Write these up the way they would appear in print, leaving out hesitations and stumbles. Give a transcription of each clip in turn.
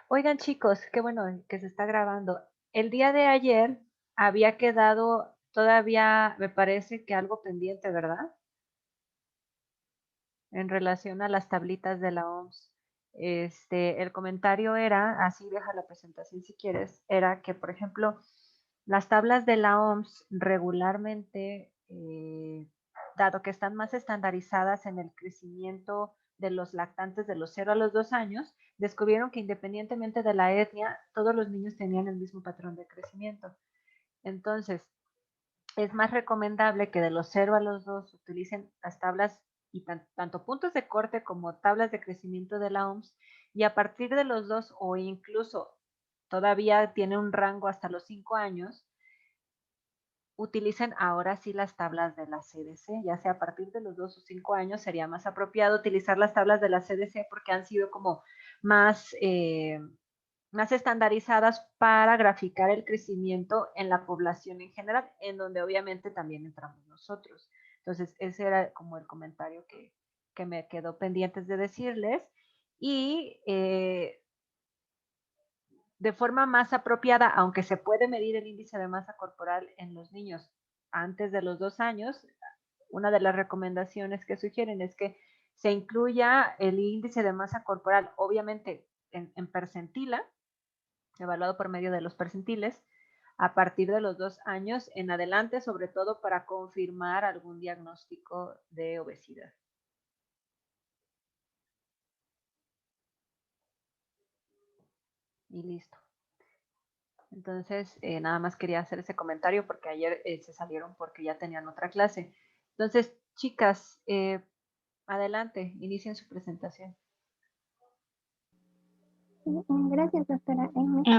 Oigan chicos, qué bueno que se está grabando. El día de ayer había quedado todavía, me parece que algo pendiente, ¿verdad? En relación a las tablitas de la OMS. El comentario era, así deja la presentación si quieres, era que, por ejemplo, las tablas de la OMS regularmente, dado que están más estandarizadas en el crecimiento de los lactantes de los 0 a los 2 años, descubrieron que independientemente de la etnia, todos los niños tenían el mismo patrón de crecimiento. Entonces, es más recomendable que de los 0 a los 2 utilicen las tablas y tanto puntos de corte como tablas de crecimiento de la OMS, y a partir de los 2 o incluso todavía tiene un rango hasta los 5 años, utilicen ahora sí las tablas de la CDC, ya sea a partir de los 2 o 5 años sería más apropiado utilizar las tablas de la CDC porque han sido como más, más estandarizadas para graficar el crecimiento en la población en general, en donde obviamente también entramos nosotros. Entonces, ese era como el comentario que me quedó pendientes de decirles. Y de forma más apropiada, aunque se puede medir el índice de masa corporal en los niños antes de los 2 años, una de las recomendaciones que sugieren es que se incluya el índice de masa corporal, obviamente en percentila, evaluado por medio de los percentiles, a partir de los 2 años en adelante, sobre todo para confirmar algún diagnóstico de obesidad. Y listo. Entonces, nada más quería hacer ese comentario porque ayer se salieron porque ya tenían otra clase. Entonces, chicas, adelante, inicien su presentación. Gracias, doctora.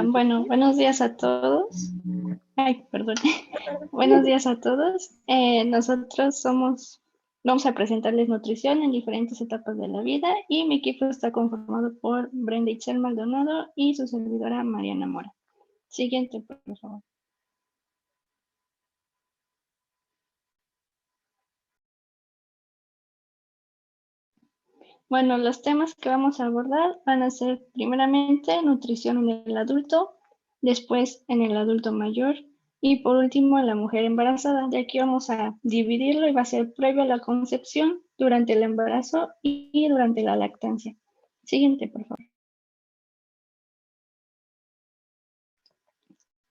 Bueno, buenos días a todos. Ay, perdón. Buenos días a todos. Nosotros vamos a presentarles nutrición en diferentes etapas de la vida y mi equipo está conformado por Brenda Itzel Maldonado y su servidora Mariana Mora. Siguiente, por favor. Bueno, los temas que vamos a abordar van a ser primeramente nutrición en el adulto, después en el adulto mayor y por último en la mujer embarazada. De aquí vamos a dividirlo y va a ser previo a la concepción, durante el embarazo y durante la lactancia. Siguiente, por favor.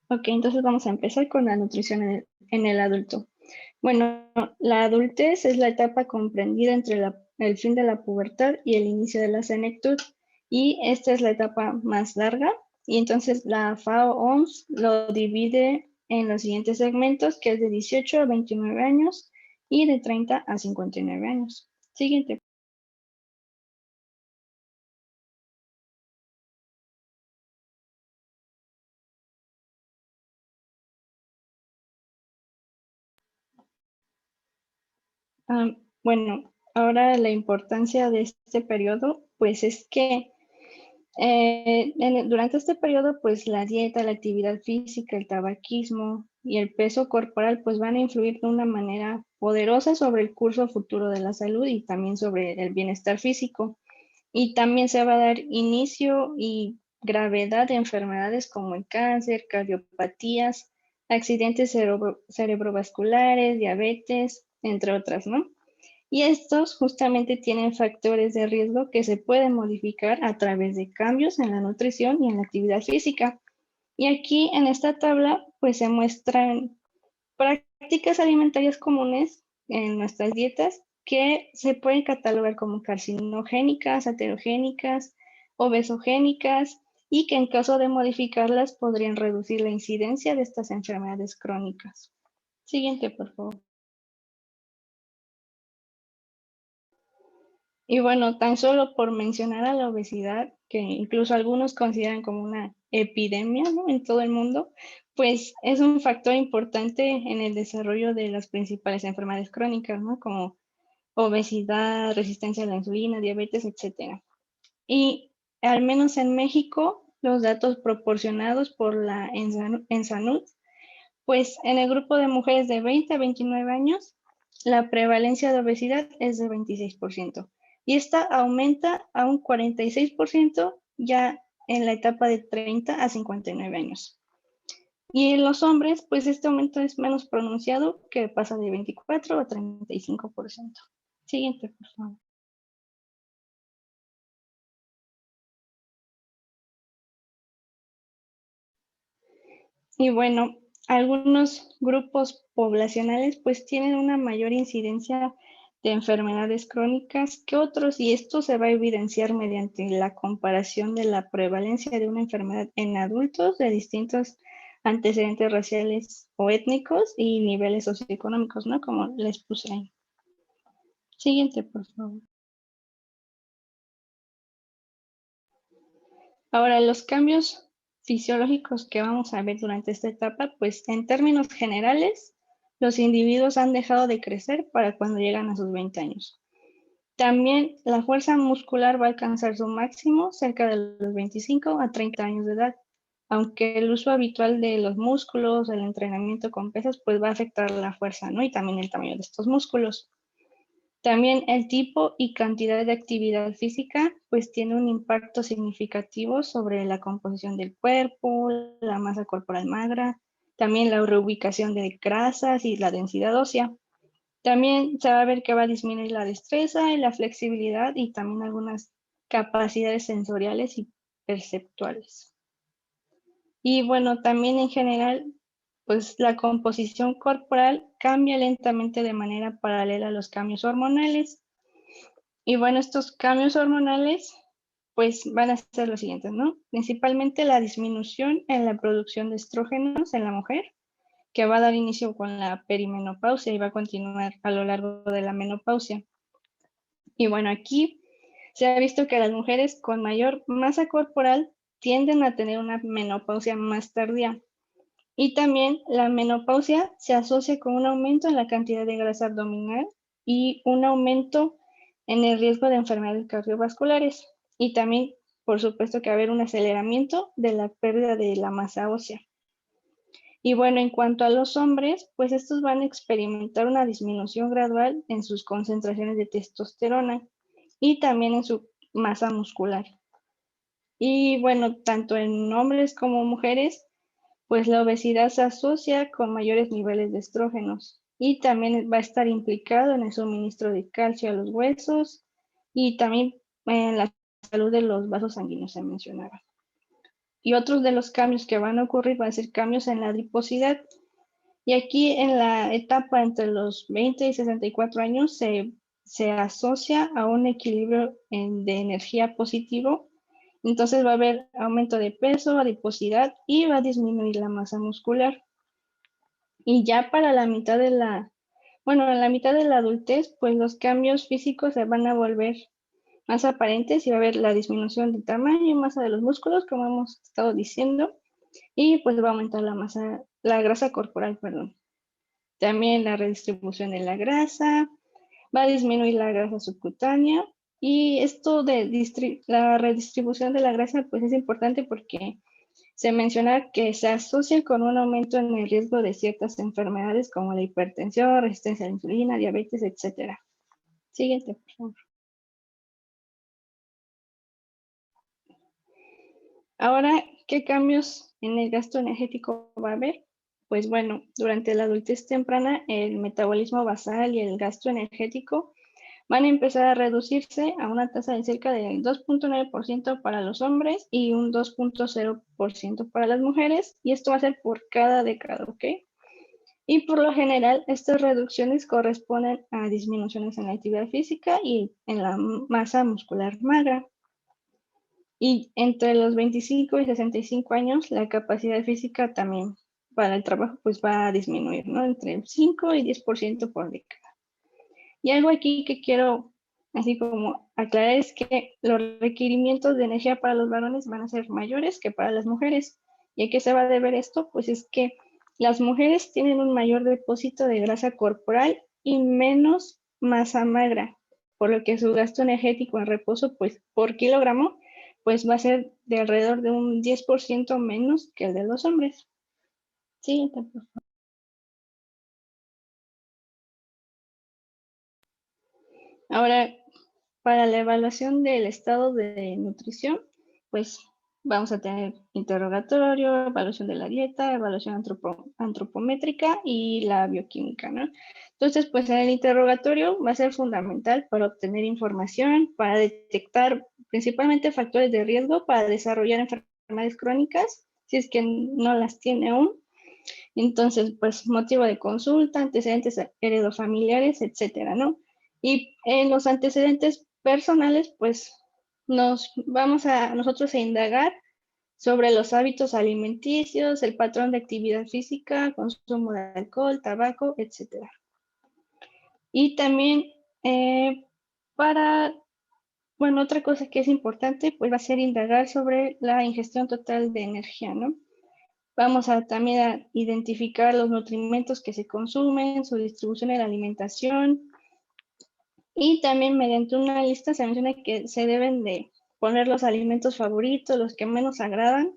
Ok, entonces vamos a empezar con la nutrición en el adulto. Bueno, la adultez es la etapa comprendida entre el fin de la pubertad y el inicio de la senectud, y esta es la etapa más larga, y entonces la FAO-OMS lo divide en los siguientes segmentos, que es de 18 a 29 años y de 30 a 59 años. Siguiente. Bueno, ahora la importancia de este periodo, pues es que durante este periodo, pues la dieta, la actividad física, el tabaquismo y el peso corporal, pues van a influir de una manera poderosa sobre el curso futuro de la salud y también sobre el bienestar físico. Y también se va a dar inicio y gravedad de enfermedades como el cáncer, cardiopatías, accidentes cerebrovasculares, diabetes, entre otras, ¿no? Y estos justamente tienen factores de riesgo que se pueden modificar a través de cambios en la nutrición y en la actividad física. Y aquí en esta tabla pues se muestran prácticas alimentarias comunes en nuestras dietas que se pueden catalogar como carcinogénicas, aterogénicas, obesogénicas y que en caso de modificarlas podrían reducir la incidencia de estas enfermedades crónicas. Siguiente, por favor. Y bueno, tan solo por mencionar a la obesidad, que incluso algunos consideran como una epidemia, ¿no?, en todo el mundo, pues es un factor importante en el desarrollo de las principales enfermedades crónicas, ¿no?, como obesidad, resistencia a la insulina, diabetes, etcétera. Y al menos en México, los datos proporcionados por la ENSANUD, pues en el grupo de mujeres de 20 a 29 años, la prevalencia de obesidad es de 26%. Y esta aumenta a un 46% ya en la etapa de 30 a 59 años. Y en los hombres, pues este aumento es menos pronunciado, que pasa de 24 a 35%. Siguiente, por favor. Y bueno, algunos grupos poblacionales pues tienen una mayor incidencia de enfermedades crónicas que otros, y esto se va a evidenciar mediante la comparación de la prevalencia de una enfermedad en adultos de distintos antecedentes raciales o étnicos y niveles socioeconómicos, ¿no? Como les puse ahí. Siguiente, por favor. Ahora, los cambios fisiológicos que vamos a ver durante esta etapa, pues en términos generales, los individuos han dejado de crecer para cuando llegan a sus 20 años. También la fuerza muscular va a alcanzar su máximo cerca de los 25 a 30 años de edad, aunque el uso habitual de los músculos, el entrenamiento con pesas, pues va a afectar la fuerza, ¿no? Y también el tamaño de estos músculos. También el tipo y cantidad de actividad física pues tiene un impacto significativo sobre la composición del cuerpo, la masa corporal magra, también la reubicación de grasas y la densidad ósea. También se va a ver que va a disminuir la destreza y la flexibilidad y también algunas capacidades sensoriales y perceptuales. Y bueno, también en general, pues la composición corporal cambia lentamente de manera paralela a los cambios hormonales. Y bueno, estos cambios hormonales pues van a ser los siguientes, ¿no? Principalmente la disminución en la producción de estrógenos en la mujer, que va a dar inicio con la perimenopausia y va a continuar a lo largo de la menopausia. Y bueno, aquí se ha visto que las mujeres con mayor masa corporal tienden a tener una menopausia más tardía. Y también la menopausia se asocia con un aumento en la cantidad de grasa abdominal y un aumento en el riesgo de enfermedades cardiovasculares. Y también, por supuesto, que va a haber un aceleramiento de la pérdida de la masa ósea. Y bueno, en cuanto a los hombres, pues estos van a experimentar una disminución gradual en sus concentraciones de testosterona y también en su masa muscular. Y bueno, tanto en hombres como mujeres, pues la obesidad se asocia con mayores niveles de estrógenos y también va a estar implicado en el suministro de calcio a los huesos y también en la salud de los vasos sanguíneos, se mencionaba. Y otros de los cambios que van a ocurrir van a ser cambios en la adiposidad. Y aquí en la etapa entre los 20 y 64 años se asocia a un equilibrio de energía positivo. Entonces va a haber aumento de peso, adiposidad y va a disminuir la masa muscular. Y ya para la mitad de en la mitad de la adultez, pues los cambios físicos se van a volver más aparentes y va a haber la disminución de tamaño y masa de los músculos, como hemos estado diciendo, y pues va a aumentar la grasa corporal, perdón. También la redistribución de la grasa, va a disminuir la grasa subcutánea, y esto de la redistribución de la grasa pues es importante porque se menciona que se asocia con un aumento en el riesgo de ciertas enfermedades como la hipertensión, resistencia a la insulina, diabetes, etc. Siguiente, por favor. Ahora, ¿qué cambios en el gasto energético va a haber? Pues bueno, durante la adultez temprana, el metabolismo basal y el gasto energético van a empezar a reducirse a una tasa de cerca del 2.9% para los hombres y un 2.0% para las mujeres, y esto va a ser por cada década, ¿ok? Y por lo general, estas reducciones corresponden a disminuciones en la actividad física y en la masa muscular magra. Y entre los 25 y 65 años, la capacidad física también para el trabajo pues va a disminuir, ¿no? Entre el 5 y 10% por década. Y algo aquí que quiero así como aclarar es que los requerimientos de energía para los varones van a ser mayores que para las mujeres. ¿Y a qué se va a deber esto? Pues es que las mujeres tienen un mayor depósito de grasa corporal y menos masa magra, por lo que su gasto energético en reposo pues por kilogramo pues va a ser de alrededor de un 10% menos que el de los hombres. Sí, por favor. Ahora, para la evaluación del estado de nutrición, pues Vamos a tener interrogatorio, evaluación de la dieta, evaluación antropométrica y la bioquímica, ¿no? Entonces, pues en el interrogatorio va a ser fundamental para obtener información, para detectar principalmente factores de riesgo para desarrollar enfermedades crónicas, si es que no las tiene aún. Entonces, pues motivo de consulta, antecedentes heredofamiliares, etcétera, ¿no? Y en los antecedentes personales, pues nos vamos a nosotros a indagar sobre los hábitos alimenticios, el patrón de actividad física, consumo de alcohol, tabaco, etcétera. Y también bueno, otra cosa que es importante, pues va a ser indagar sobre la ingestión total de energía, ¿no? Vamos a también a identificar los nutrimentos que se consumen, su distribución en la alimentación y también mediante una lista se menciona que se deben de poner los alimentos favoritos, los que menos agradan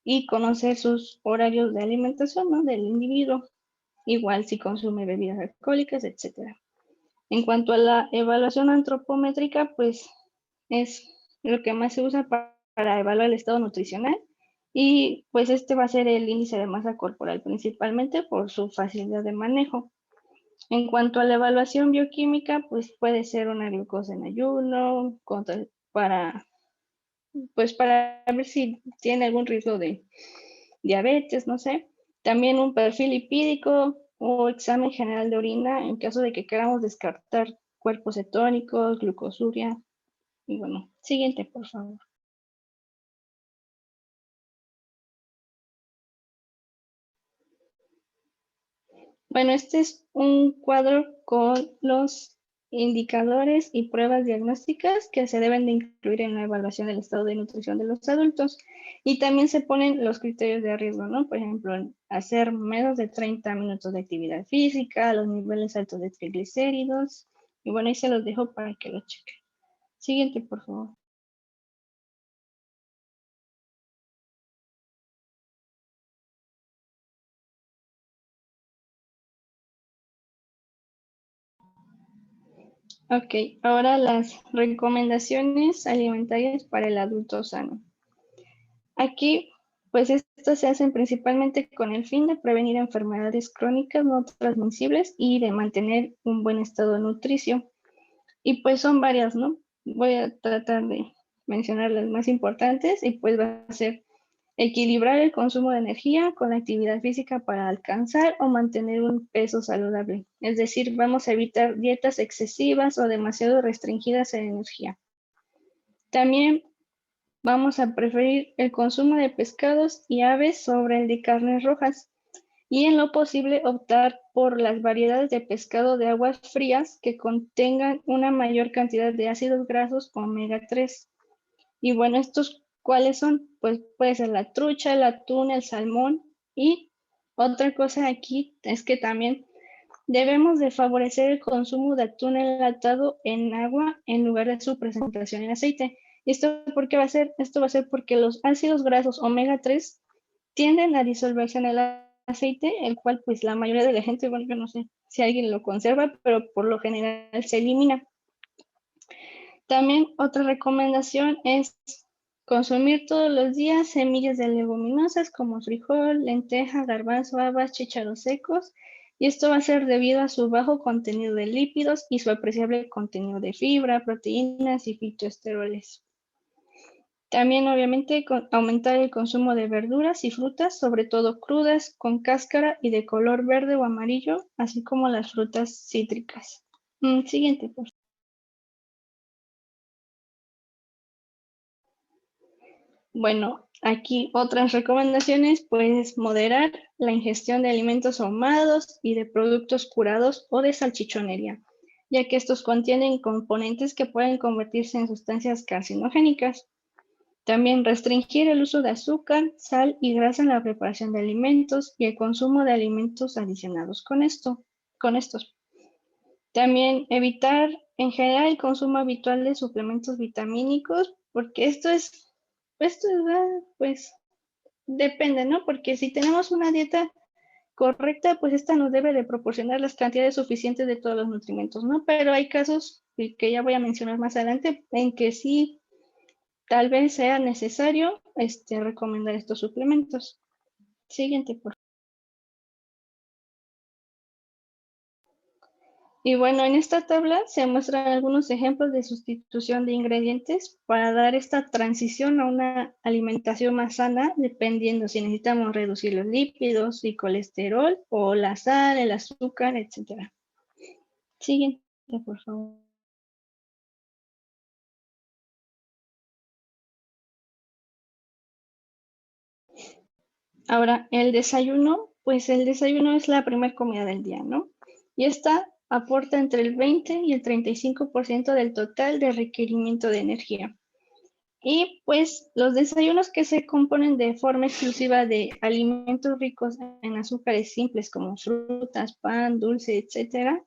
y conocer sus horarios de alimentación, ¿no? Del individuo, igual si consume bebidas alcohólicas, etcétera. En cuanto a la evaluación antropométrica, pues es lo que más se usa para evaluar el estado nutricional y pues este va a ser el índice de masa corporal principalmente por su facilidad de manejo. En cuanto a la evaluación bioquímica, pues puede ser una glucosa en ayuno, para, pues para ver si tiene algún riesgo de diabetes, no sé. También un perfil lipídico o examen general de orina en caso de que queramos descartar cuerpos cetónicos, glucosuria. Y bueno, siguiente, por favor. Bueno, este es un cuadro con los indicadores y pruebas diagnósticas que se deben de incluir en la evaluación del estado de nutrición de los adultos. Y también se ponen los criterios de riesgo, ¿no? Por ejemplo, hacer menos de 30 minutos de actividad física, los niveles altos de triglicéridos. Y bueno, ahí se los dejo para que lo chequen. Siguiente, por favor. Ok, ahora las recomendaciones alimentarias para el adulto sano. Aquí, pues estas se hacen principalmente con el fin de prevenir enfermedades crónicas no transmisibles y de mantener un buen estado nutricio. Y pues son varias, ¿no? Voy a tratar de mencionar las más importantes y pues va a ser equilibrar el consumo de energía con la actividad física para alcanzar o mantener un peso saludable. Es decir, vamos a evitar dietas excesivas o demasiado restringidas en energía. También vamos a preferir el consumo de pescados y aves sobre el de carnes rojas y en lo posible optar por las variedades de pescado de aguas frías que contengan una mayor cantidad de ácidos grasos omega 3. Y bueno, ¿estos cuáles son? Pues puede ser la trucha, el atún, el salmón y otra cosa aquí es que también debemos de favorecer el consumo de atún enlatado en agua en lugar de su presentación en aceite. ¿Y esto por qué va a ser? Esto va a ser porque los ácidos grasos omega 3 tienden a disolverse en el aceite, el cual pues la mayoría de la gente, bueno, yo no sé si alguien lo conserva, pero por lo general se elimina. También otra recomendación es consumir todos los días semillas de leguminosas como frijol, lenteja, garbanzo, habas, chícharos secos. Y esto va a ser debido a su bajo contenido de lípidos y su apreciable contenido de fibra, proteínas y fitoesteroles. También, obviamente, aumentar el consumo de verduras y frutas, sobre todo crudas, con cáscara y de color verde o amarillo, así como las frutas cítricas. Siguiente, por favor. Bueno, aquí otras recomendaciones, pues moderar la ingestión de alimentos ahumados y de productos curados o de salchichonería, ya que estos contienen componentes que pueden convertirse en sustancias carcinogénicas. También restringir el uso de azúcar, sal y grasa en la preparación de alimentos y el consumo de alimentos adicionados con estos. También evitar en general el consumo habitual de suplementos vitamínicos, porque pues depende, ¿no? Porque si tenemos una dieta correcta, pues esta nos debe de proporcionar las cantidades suficientes de todos los nutrimentos, ¿no? Pero hay casos que ya voy a mencionar más adelante en que sí tal vez sea necesario recomendar estos suplementos. Siguiente, por favor. Y bueno, en esta tabla se muestran algunos ejemplos de sustitución de ingredientes para dar esta transición a una alimentación más sana, dependiendo si necesitamos reducir los lípidos y colesterol o la sal, el azúcar, etc. Siguiente, por favor. Ahora, el desayuno, pues el desayuno es la primera comida del día, ¿no? Y esta aporta entre el 20 y el 35% del total de requerimiento de energía. Y pues los desayunos que se componen de forma exclusiva de alimentos ricos en azúcares simples como frutas, pan, dulce, etcétera,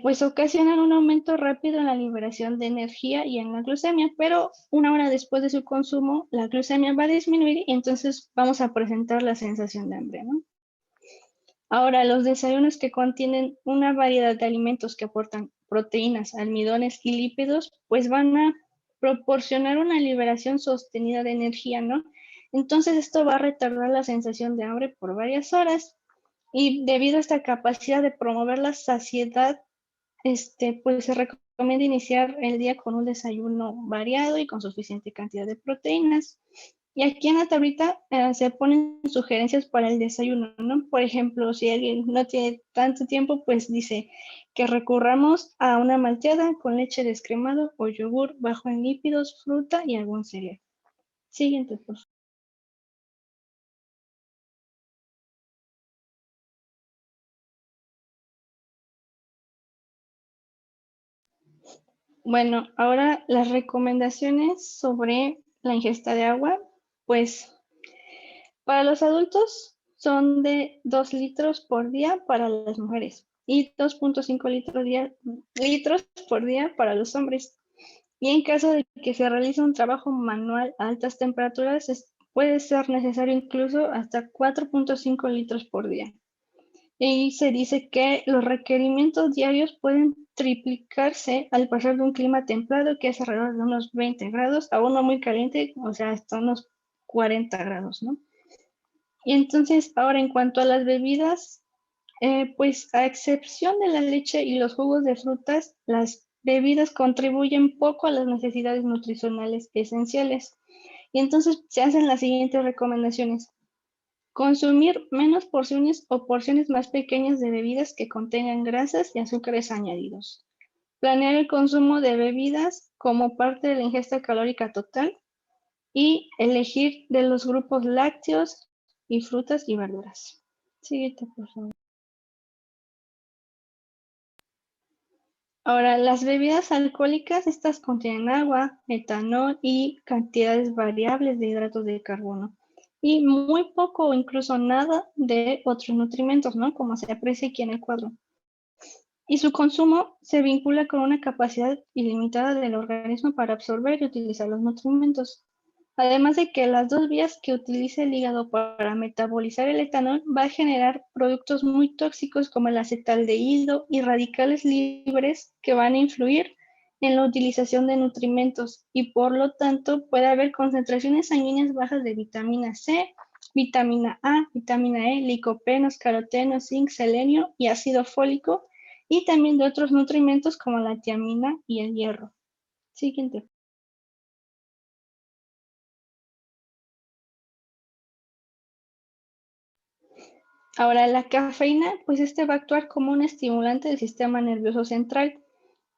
pues ocasionan un aumento rápido en la liberación de energía y en la glucemia, pero una hora después de su consumo, la glucemia va a disminuir y entonces vamos a presentar la sensación de hambre, ¿no? Ahora, los desayunos que contienen una variedad de alimentos que aportan proteínas, almidones y lípidos, pues van a proporcionar una liberación sostenida de energía, ¿no? Entonces esto va a retardar la sensación de hambre por varias horas y debido a esta capacidad de promover la saciedad, pues se recomienda iniciar el día con un desayuno variado y con suficiente cantidad de proteínas. Y aquí en la tablita se ponen sugerencias para el desayuno, ¿no? Por ejemplo, si alguien no tiene tanto tiempo, pues dice que recurramos a una malteada con leche descremado o yogur bajo en lípidos, fruta y algún cereal. Siguiente, por favor. Bueno, ahora las recomendaciones sobre la ingesta de agua, pues para los adultos son de 2 litros por día para las mujeres y 2.5 litros por día para los hombres. Y en caso de que se realice un trabajo manual a altas temperaturas, puede ser necesario incluso hasta 4.5 litros por día. Y se dice que los requerimientos diarios pueden triplicarse al pasar de un clima templado, que es alrededor de unos 20 grados, a uno muy caliente, o sea, hasta unos 40 grados, ¿no? Y entonces, ahora en cuanto a las bebidas, pues a excepción de la leche y los jugos de frutas, las bebidas contribuyen poco a las necesidades nutricionales esenciales. Y entonces se hacen las siguientes recomendaciones. Consumir menos porciones o porciones más pequeñas de bebidas que contengan grasas y azúcares añadidos. Planear el consumo de bebidas como parte de la ingesta calórica total y elegir de los grupos lácteos y frutas y verduras. Siguiente, por favor. Ahora, las bebidas alcohólicas, estas contienen agua, etanol y cantidades variables de hidratos de carbono. Y muy poco o incluso nada de otros nutrimentos, ¿no? Como se aprecia aquí en el cuadro. Y su consumo se vincula con una capacidad ilimitada del organismo para absorber y utilizar los nutrimentos. Además de que las dos vías que utiliza el hígado para metabolizar el etanol va a generar productos muy tóxicos como el acetaldehído y radicales libres que van a influir en la utilización de nutrimentos y por lo tanto puede haber concentraciones sanguíneas bajas de vitamina C, vitamina A, vitamina E, licopenos, carotenos, zinc, selenio y ácido fólico y también de otros nutrimentos como la tiamina y el hierro. Siguiente. Ahora, la cafeína, pues va a actuar como un estimulante del sistema nervioso central.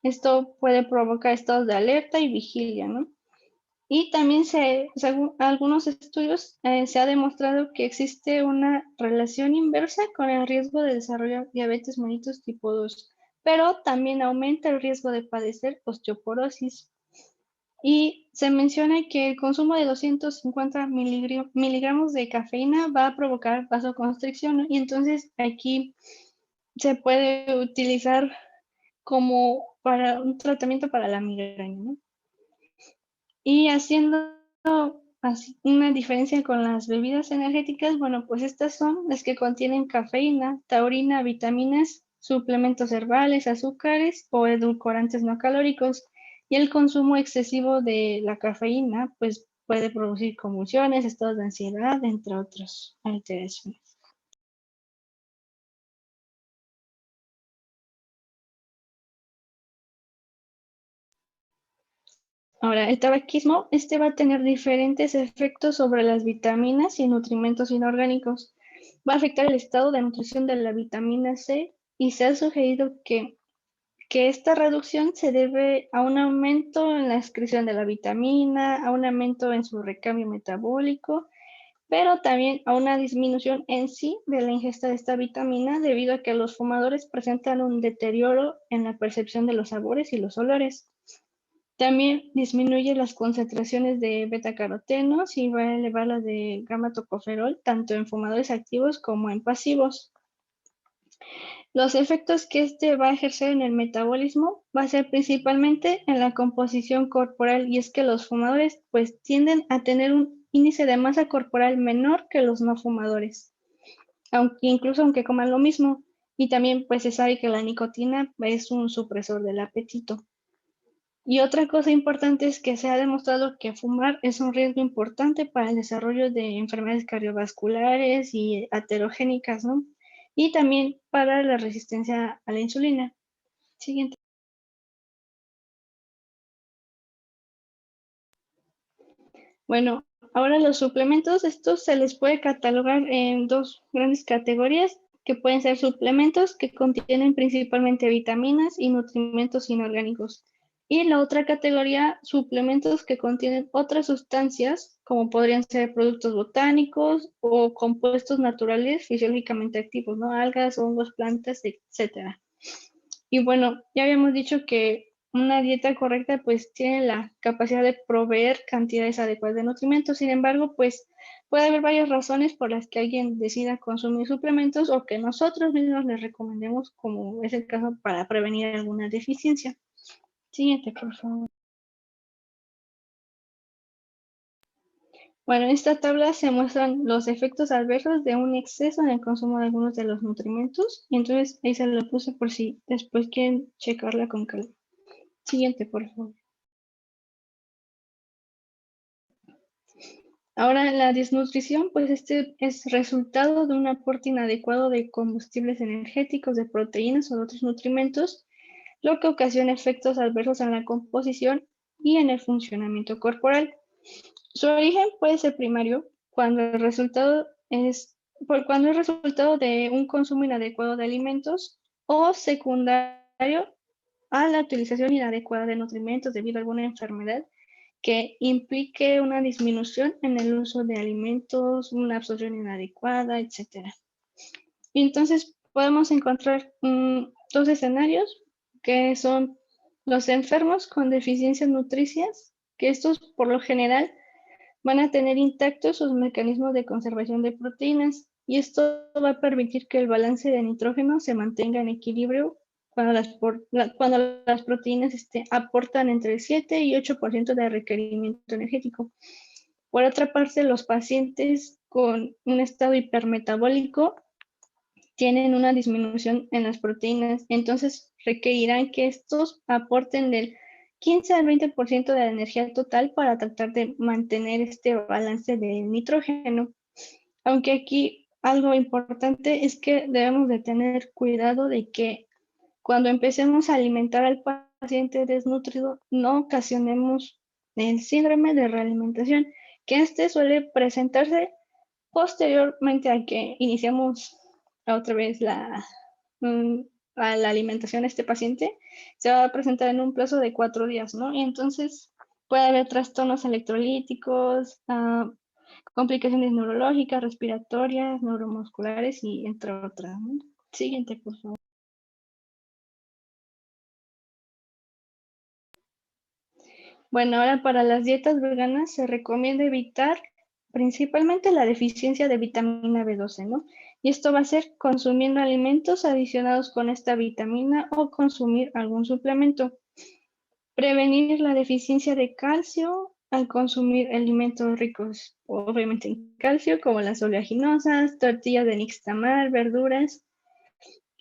Esto puede provocar estados de alerta y vigilia, ¿no? Y también según algunos estudios, se ha demostrado que existe una relación inversa con el riesgo de desarrollar diabetes mellitus tipo 2, pero también aumenta el riesgo de padecer osteoporosis. Y se menciona que el consumo de 250 miligramos de cafeína va a provocar vasoconstricción, ¿no? Y entonces aquí se puede utilizar como para un tratamiento para la migraña, ¿no? Y haciendo una diferencia con las bebidas energéticas, bueno, pues estas son las que contienen cafeína, taurina, vitaminas, suplementos herbales, azúcares o edulcorantes no calóricos. Y el consumo excesivo de la cafeína pues puede producir convulsiones, estados de ansiedad, entre otras alteraciones. Ahora, el tabaquismo, va a tener diferentes efectos sobre las vitaminas y nutrimentos inorgánicos. Va a afectar el estado de nutrición de la vitamina C y se ha sugerido que esta reducción se debe a un aumento en la excreción de la vitamina, a un aumento en su recambio metabólico, pero también a una disminución en sí de la ingesta de esta vitamina debido a que los fumadores presentan un deterioro en la percepción de los sabores y los olores. También disminuye las concentraciones de betacarotenos y va a elevar las de gamma tocoferol tanto en fumadores activos como en pasivos. Los efectos que va a ejercer en el metabolismo va a ser principalmente en la composición corporal, y es que los fumadores pues tienden a tener un índice de masa corporal menor que los no fumadores, incluso aunque coman lo mismo. Y también pues se sabe que la nicotina es un supresor del apetito. Y otra cosa importante es que se ha demostrado que fumar es un riesgo importante para el desarrollo de enfermedades cardiovasculares y aterogénicas, ¿no? Y también para la resistencia a la insulina. Siguiente. Bueno, ahora los suplementos, estos se les puede catalogar en dos grandes categorías, que pueden ser suplementos que contienen principalmente vitaminas y nutrimentos inorgánicos. Y la otra categoría, suplementos que contienen otras sustancias, como podrían ser productos botánicos o compuestos naturales fisiológicamente activos, ¿no? Algas, hongos, plantas, etcétera. Y bueno, ya habíamos dicho que una dieta correcta pues tiene la capacidad de proveer cantidades adecuadas de nutrimentos. Sin embargo, pues puede haber varias razones por las que alguien decida consumir suplementos o que nosotros mismos les recomendemos, como es el caso para prevenir alguna deficiencia. Siguiente, por favor. Bueno, en esta tabla se muestran los efectos adversos de un exceso en el consumo de algunos de los nutrimentos. Y entonces ahí se lo puse por si después quieren checarla con calma. Siguiente, por favor. Ahora, la desnutrición, pues es resultado de un aporte inadecuado de combustibles energéticos, de proteínas o de otros nutrimentos, lo que ocasiona efectos adversos en la composición y en el funcionamiento corporal. Su origen puede ser primario cuando el resultado cuando es resultado de un consumo inadecuado de alimentos, o secundario a la utilización inadecuada de nutrimentos debido a alguna enfermedad que implique una disminución en el uso de alimentos, una absorción inadecuada, etc. Entonces podemos encontrar dos escenarios, que son los enfermos con deficiencias nutricias, que estos por lo general van a tener intactos sus mecanismos de conservación de proteínas, y esto va a permitir que el balance de nitrógeno se mantenga en equilibrio cuando las proteínas aportan entre el 7 y 8% de requerimiento energético. Por otra parte, los pacientes con un estado hipermetabólico tienen una disminución en las proteínas, entonces requerirán que estos aporten del 15 al 20% de la energía total para tratar de mantener este balance de nitrógeno. Aunque aquí algo importante es que debemos de tener cuidado de que cuando empecemos a alimentar al paciente desnutrido, no ocasionemos el síndrome de realimentación, que suele presentarse posteriormente a que iniciamos otra vez a la alimentación de este paciente. Se va a presentar en un plazo de 4 días, ¿no? Y entonces puede haber trastornos electrolíticos, complicaciones neurológicas, respiratorias, neuromusculares y entre otras, ¿no? Siguiente, por favor. Bueno, ahora para las dietas veganas se recomienda evitar principalmente la deficiencia de vitamina B12, ¿no? Y esto va a ser consumiendo alimentos adicionados con esta vitamina o consumir algún suplemento. Prevenir la deficiencia de calcio al consumir alimentos ricos, obviamente en calcio, como las oleaginosas, tortillas de nixtamal, verduras.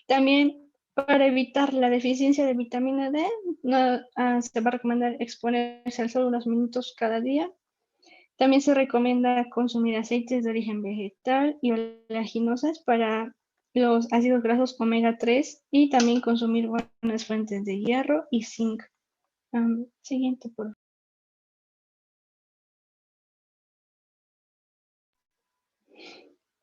También Para evitar la deficiencia de vitamina D, se va a recomendar exponerse al sol unos minutos cada día. También se recomienda consumir aceites de origen vegetal y oleaginosas para los ácidos grasos omega 3 y también consumir buenas fuentes de hierro y zinc. Siguiente, por favor.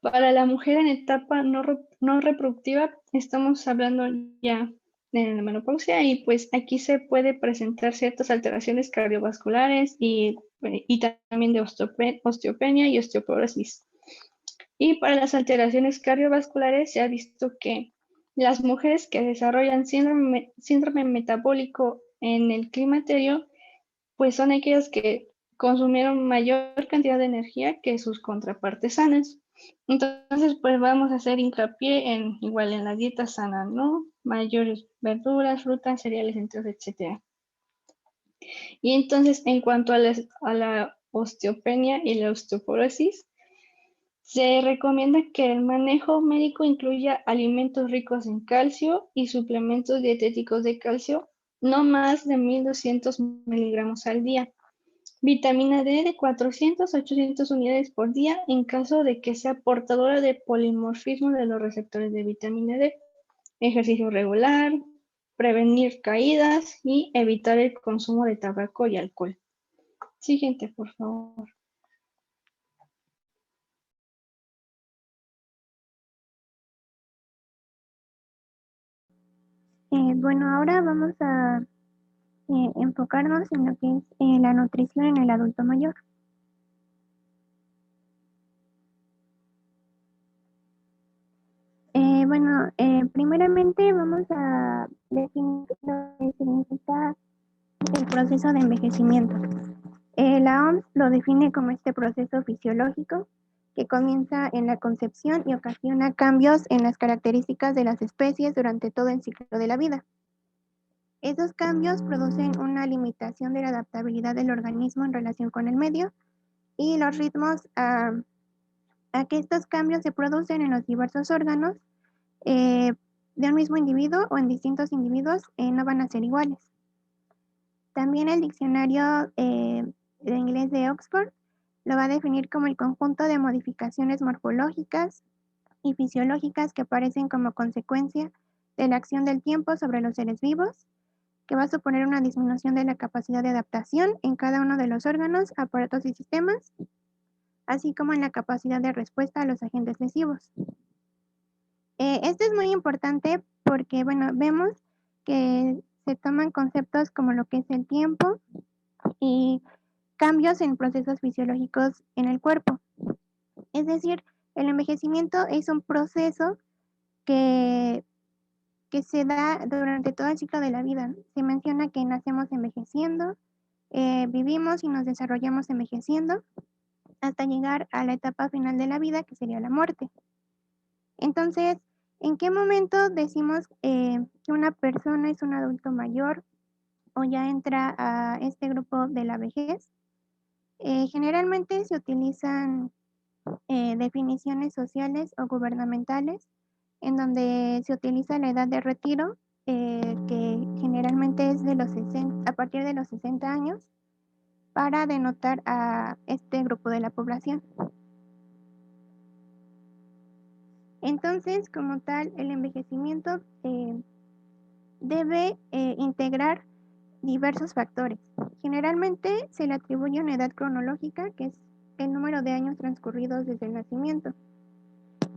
Para la mujer en etapa no reproductiva, estamos hablando ya de la menopausia y pues aquí se puede presentar ciertas alteraciones cardiovasculares y también de osteopenia y osteoporosis. Y para las alteraciones cardiovasculares se ha visto que las mujeres que desarrollan síndrome metabólico en el climaterio, pues son aquellas que consumieron mayor cantidad de energía que sus contrapartes sanas. Entonces, pues vamos a hacer hincapié igual en la dieta sana, ¿no? Mayores verduras, frutas, cereales, etcétera. Y entonces, en cuanto a la osteopenia y la osteoporosis, se recomienda que el manejo médico incluya alimentos ricos en calcio y suplementos dietéticos de calcio, no más de 1200 miligramos al día. Vitamina D de 400 a 800 unidades por día en caso de que sea portadora de polimorfismo de los receptores de vitamina D. Ejercicio regular, prevenir caídas y evitar el consumo de tabaco y alcohol. Siguiente, por favor. Bueno, ahora vamos a enfocarnos en lo que es la nutrición en el adulto mayor. Bueno, primeramente vamos a definir lo que significa el proceso de envejecimiento. La OMS lo define como este proceso fisiológico que comienza en la concepción y ocasiona cambios en las características de las especies durante todo el ciclo de la vida. Esos cambios producen una limitación de la adaptabilidad del organismo en relación con el medio y los ritmos a que estos cambios se producen en los diversos órganos de un mismo individuo o en distintos individuos no van a ser iguales. También el diccionario de inglés de Oxford lo va a definir como el conjunto de modificaciones morfológicas y fisiológicas que aparecen como consecuencia de la acción del tiempo sobre los seres vivos, que va a suponer una disminución de la capacidad de adaptación en cada uno de los órganos, aparatos y sistemas, así como en la capacidad de respuesta a los agentes lesivos. Esto es muy importante porque, bueno, vemos que se toman conceptos como lo que es el tiempo y cambios en procesos fisiológicos en el cuerpo. Es decir, el envejecimiento es un proceso que se da durante todo el ciclo de la vida. Se menciona que nacemos envejeciendo, vivimos y nos desarrollamos envejeciendo hasta llegar a la etapa final de la vida, que sería la muerte. Entonces, ¿en qué momento decimos que una persona es un adulto mayor o ya entra a este grupo de la vejez? Generalmente se utilizan definiciones sociales o gubernamentales en donde se utiliza la edad de retiro, que generalmente es de a partir de los 60 años, para denotar a este grupo de la población. Entonces, como tal, el envejecimiento debe integrar diversos factores. Generalmente se le atribuye una edad cronológica, que es el número de años transcurridos desde el nacimiento,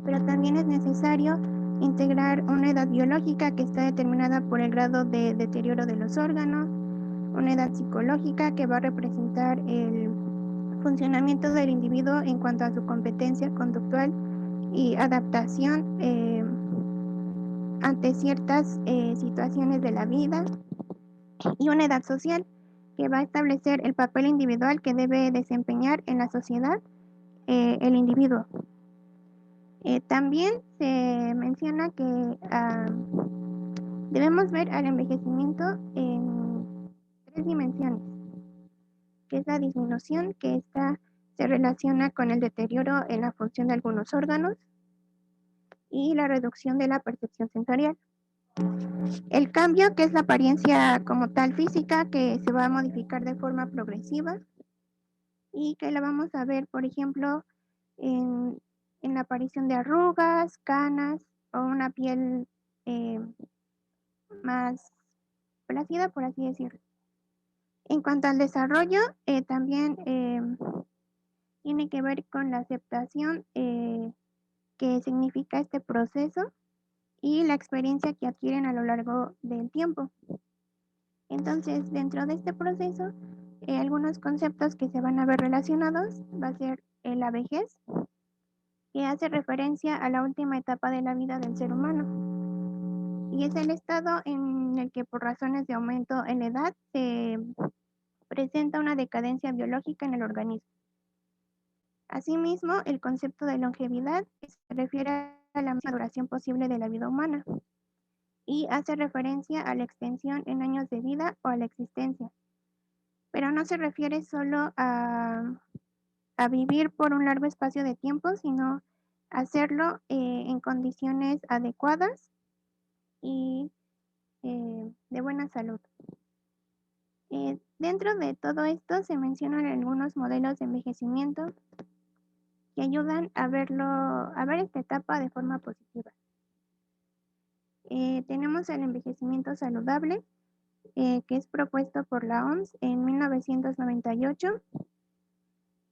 pero también es necesario integrar una edad biológica que está determinada por el grado de deterioro de los órganos, una edad psicológica que va a representar el funcionamiento del individuo en cuanto a su competencia conductual y adaptación ante ciertas situaciones de la vida, y una edad social que va a establecer el papel individual que debe desempeñar en la sociedad el individuo. También se menciona que debemos ver al envejecimiento en 3 dimensiones, que es la disminución, que esta se relaciona con el deterioro en la función de algunos órganos, y la reducción de la percepción sensorial. El cambio, que es la apariencia como tal física, que se va a modificar de forma progresiva y que la vamos a ver, por ejemplo, en la aparición de arrugas, canas o una piel más plácida, por así decirlo. En cuanto al desarrollo, también tiene que ver con la aceptación que significa este proceso y la experiencia que adquieren a lo largo del tiempo. Entonces, dentro de este proceso, algunos conceptos que se van a ver relacionados va a ser la vejez, que hace referencia a la última etapa de la vida del ser humano. Y es el estado en el que por razones de aumento en la edad se presenta una decadencia biológica en el organismo. Asimismo, el concepto de longevidad se refiere a la máxima duración posible de la vida humana y hace referencia a la extensión en años de vida o a la existencia, pero no se refiere solo a vivir por un largo espacio de tiempo, sino hacerlo en condiciones adecuadas y de buena salud. Dentro de todo esto se mencionan algunos modelos de envejecimiento que ayudan a ver esta etapa de forma positiva. Tenemos el envejecimiento saludable, que es propuesto por la OMS en 1998,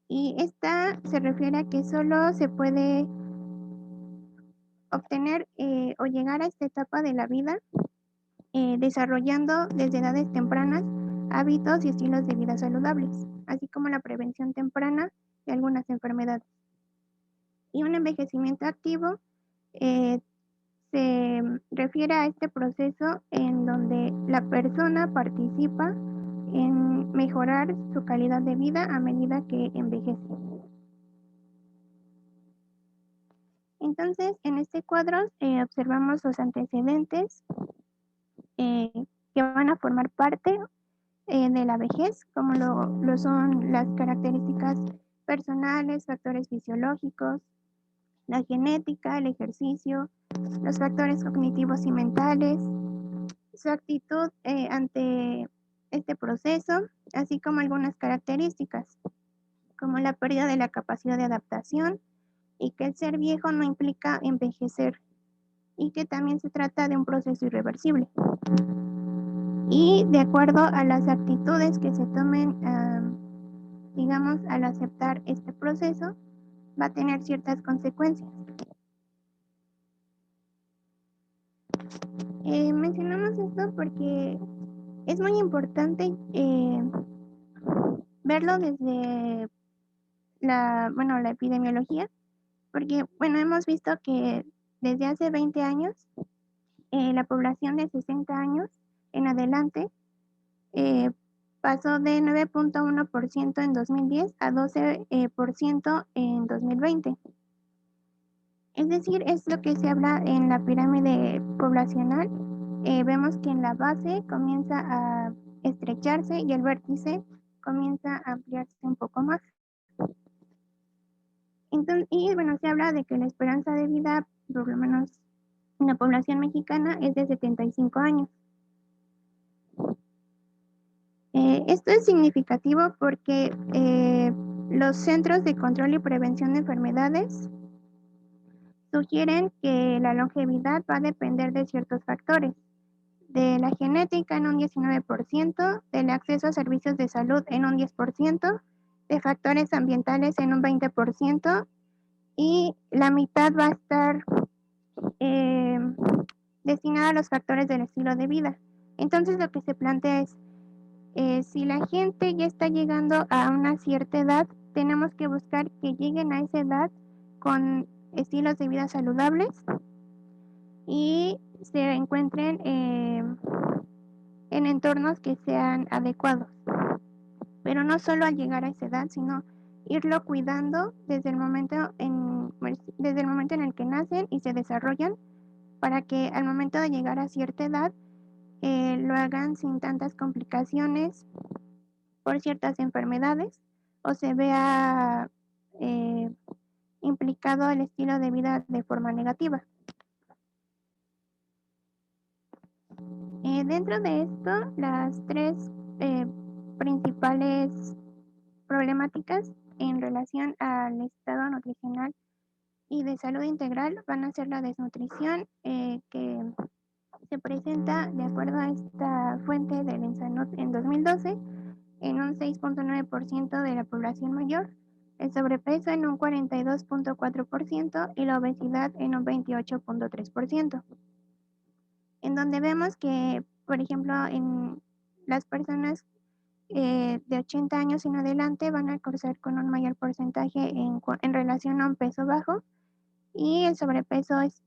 y esta se refiere a que solo se puede obtener o llegar a esta etapa de la vida desarrollando desde edades tempranas hábitos y estilos de vida saludables, así como la prevención temprana de algunas enfermedades. Y un envejecimiento activo se refiere a este proceso en donde la persona participa en mejorar su calidad de vida a medida que envejece. Entonces, en este cuadro observamos los antecedentes que van a formar parte de la vejez, como lo son las características personales, factores fisiológicos, la genética, el ejercicio, los factores cognitivos y mentales, su actitud ante este proceso, así como algunas características, como la pérdida de la capacidad de adaptación y que el ser viejo no implica envejecer y que también se trata de un proceso irreversible. Y de acuerdo a las actitudes que se tomen, digamos, al aceptar este proceso, va a tener ciertas consecuencias. Mencionamos esto porque es muy importante verlo desde la epidemiología, porque, hemos visto que desde hace 20 años, la población de 60 años en adelante pasó de 9.1% en 2010 a 12% en 2020. Es decir, es lo que se habla en la pirámide poblacional. Vemos que en la base comienza a estrecharse y el vértice comienza a ampliarse un poco más. Entonces, se habla de que la esperanza de vida, por lo menos en la población mexicana, es de 75 años. Esto es significativo porque los Centros de Control y Prevención de Enfermedades sugieren que la longevidad va a depender de ciertos factores, de la genética en un 19%, del acceso a servicios de salud en un 10%, de factores ambientales en un 20%, y la mitad va a estar destinada a los factores del estilo de vida. Entonces lo que se plantea es, si la gente ya está llegando a una cierta edad, tenemos que buscar que lleguen a esa edad con estilos de vida saludables y se encuentren en entornos que sean adecuados. Pero no solo al llegar a esa edad, sino irlo cuidando desde el momento en el que nacen y se desarrollan, para que al momento de llegar a cierta edad lo hagan sin tantas complicaciones por ciertas enfermedades o se vea implicado el estilo de vida de forma negativa. Dentro de esto, las tres principales problemáticas en relación al estado nutricional y de salud integral van a ser la desnutrición, que se presenta, de acuerdo a esta fuente del ENSANUD en 2012, en un 6.9% de la población mayor, el sobrepeso en un 42.4% y la obesidad en un 28.3%. En donde vemos que, por ejemplo, en las personas de 80 años en adelante van a cursar con un mayor porcentaje en relación a un peso bajo, y el sobrepeso es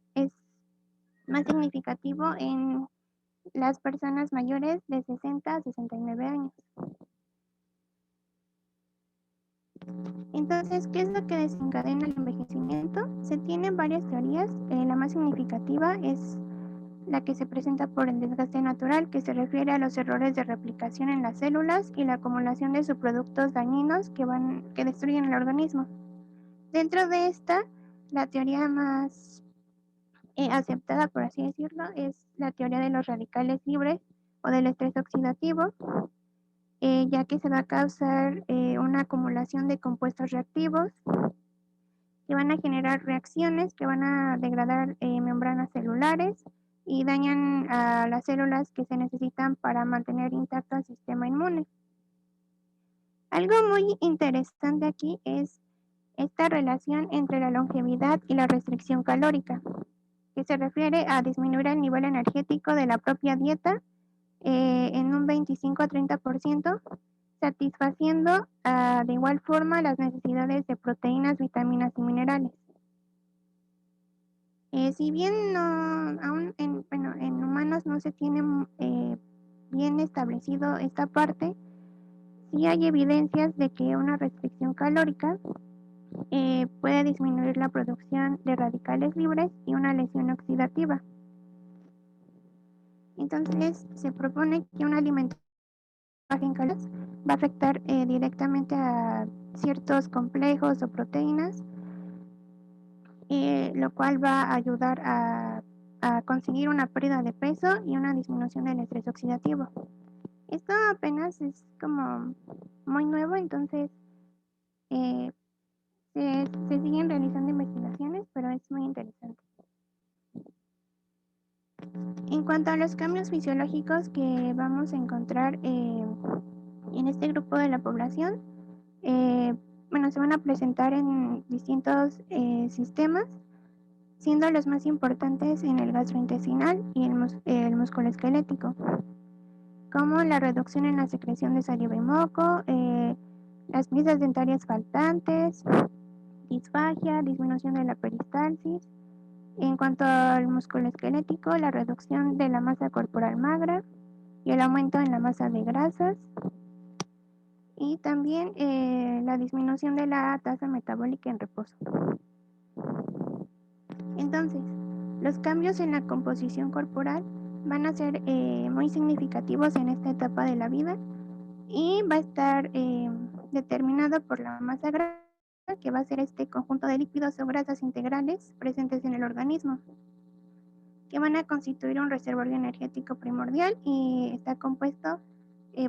más significativo en las personas mayores de 60 a 69 años. Entonces, ¿qué es lo que desencadena el envejecimiento? Se tienen varias teorías. La más significativa es la que se presenta por el desgaste natural, que se refiere a los errores de replicación en las células y la acumulación de subproductos dañinos que destruyen el organismo. Dentro de esta, la teoría más aceptada, por así decirlo, es la teoría de los radicales libres o del estrés oxidativo, ya que se va a causar una acumulación de compuestos reactivos que van a generar reacciones que van a degradar membranas celulares y dañan a las células que se necesitan para mantener intacto el sistema inmune. Algo muy interesante aquí es esta relación entre la longevidad y la restricción calórica, que se refiere a disminuir el nivel energético de la propia dieta en un 25 a 30%, satisfaciendo de igual forma las necesidades de proteínas, vitaminas y minerales. Si bien aún en humanos no se tiene bien establecido esta parte, sí hay evidencias de que una restricción calórica puede disminuir la producción de radicales libres y una lesión oxidativa. Entonces, se propone que una alimentación baja en calorías va a afectar directamente a ciertos complejos o proteínas, lo cual va a ayudar a conseguir una pérdida de peso y una disminución del estrés oxidativo. Esto apenas es como muy nuevo, entonces se siguen realizando investigaciones, pero es muy interesante. En cuanto a los cambios fisiológicos que vamos a encontrar en este grupo de la población, se van a presentar en distintos sistemas, siendo los más importantes en el gastrointestinal y el musculoesquelético, como la reducción en la secreción de saliva y moco, las piezas dentarias faltantes, disfagia, disminución de la peristalsis. En cuanto al músculo esquelético, la reducción de la masa corporal magra y el aumento en la masa de grasas, y también la disminución de la tasa metabólica en reposo. Entonces, los cambios en la composición corporal van a ser muy significativos en esta etapa de la vida, y va a estar determinado por la masa grasa, que va a ser este conjunto de lípidos o grasas integrales presentes en el organismo, que van a constituir un reservorio energético primordial, y está compuesto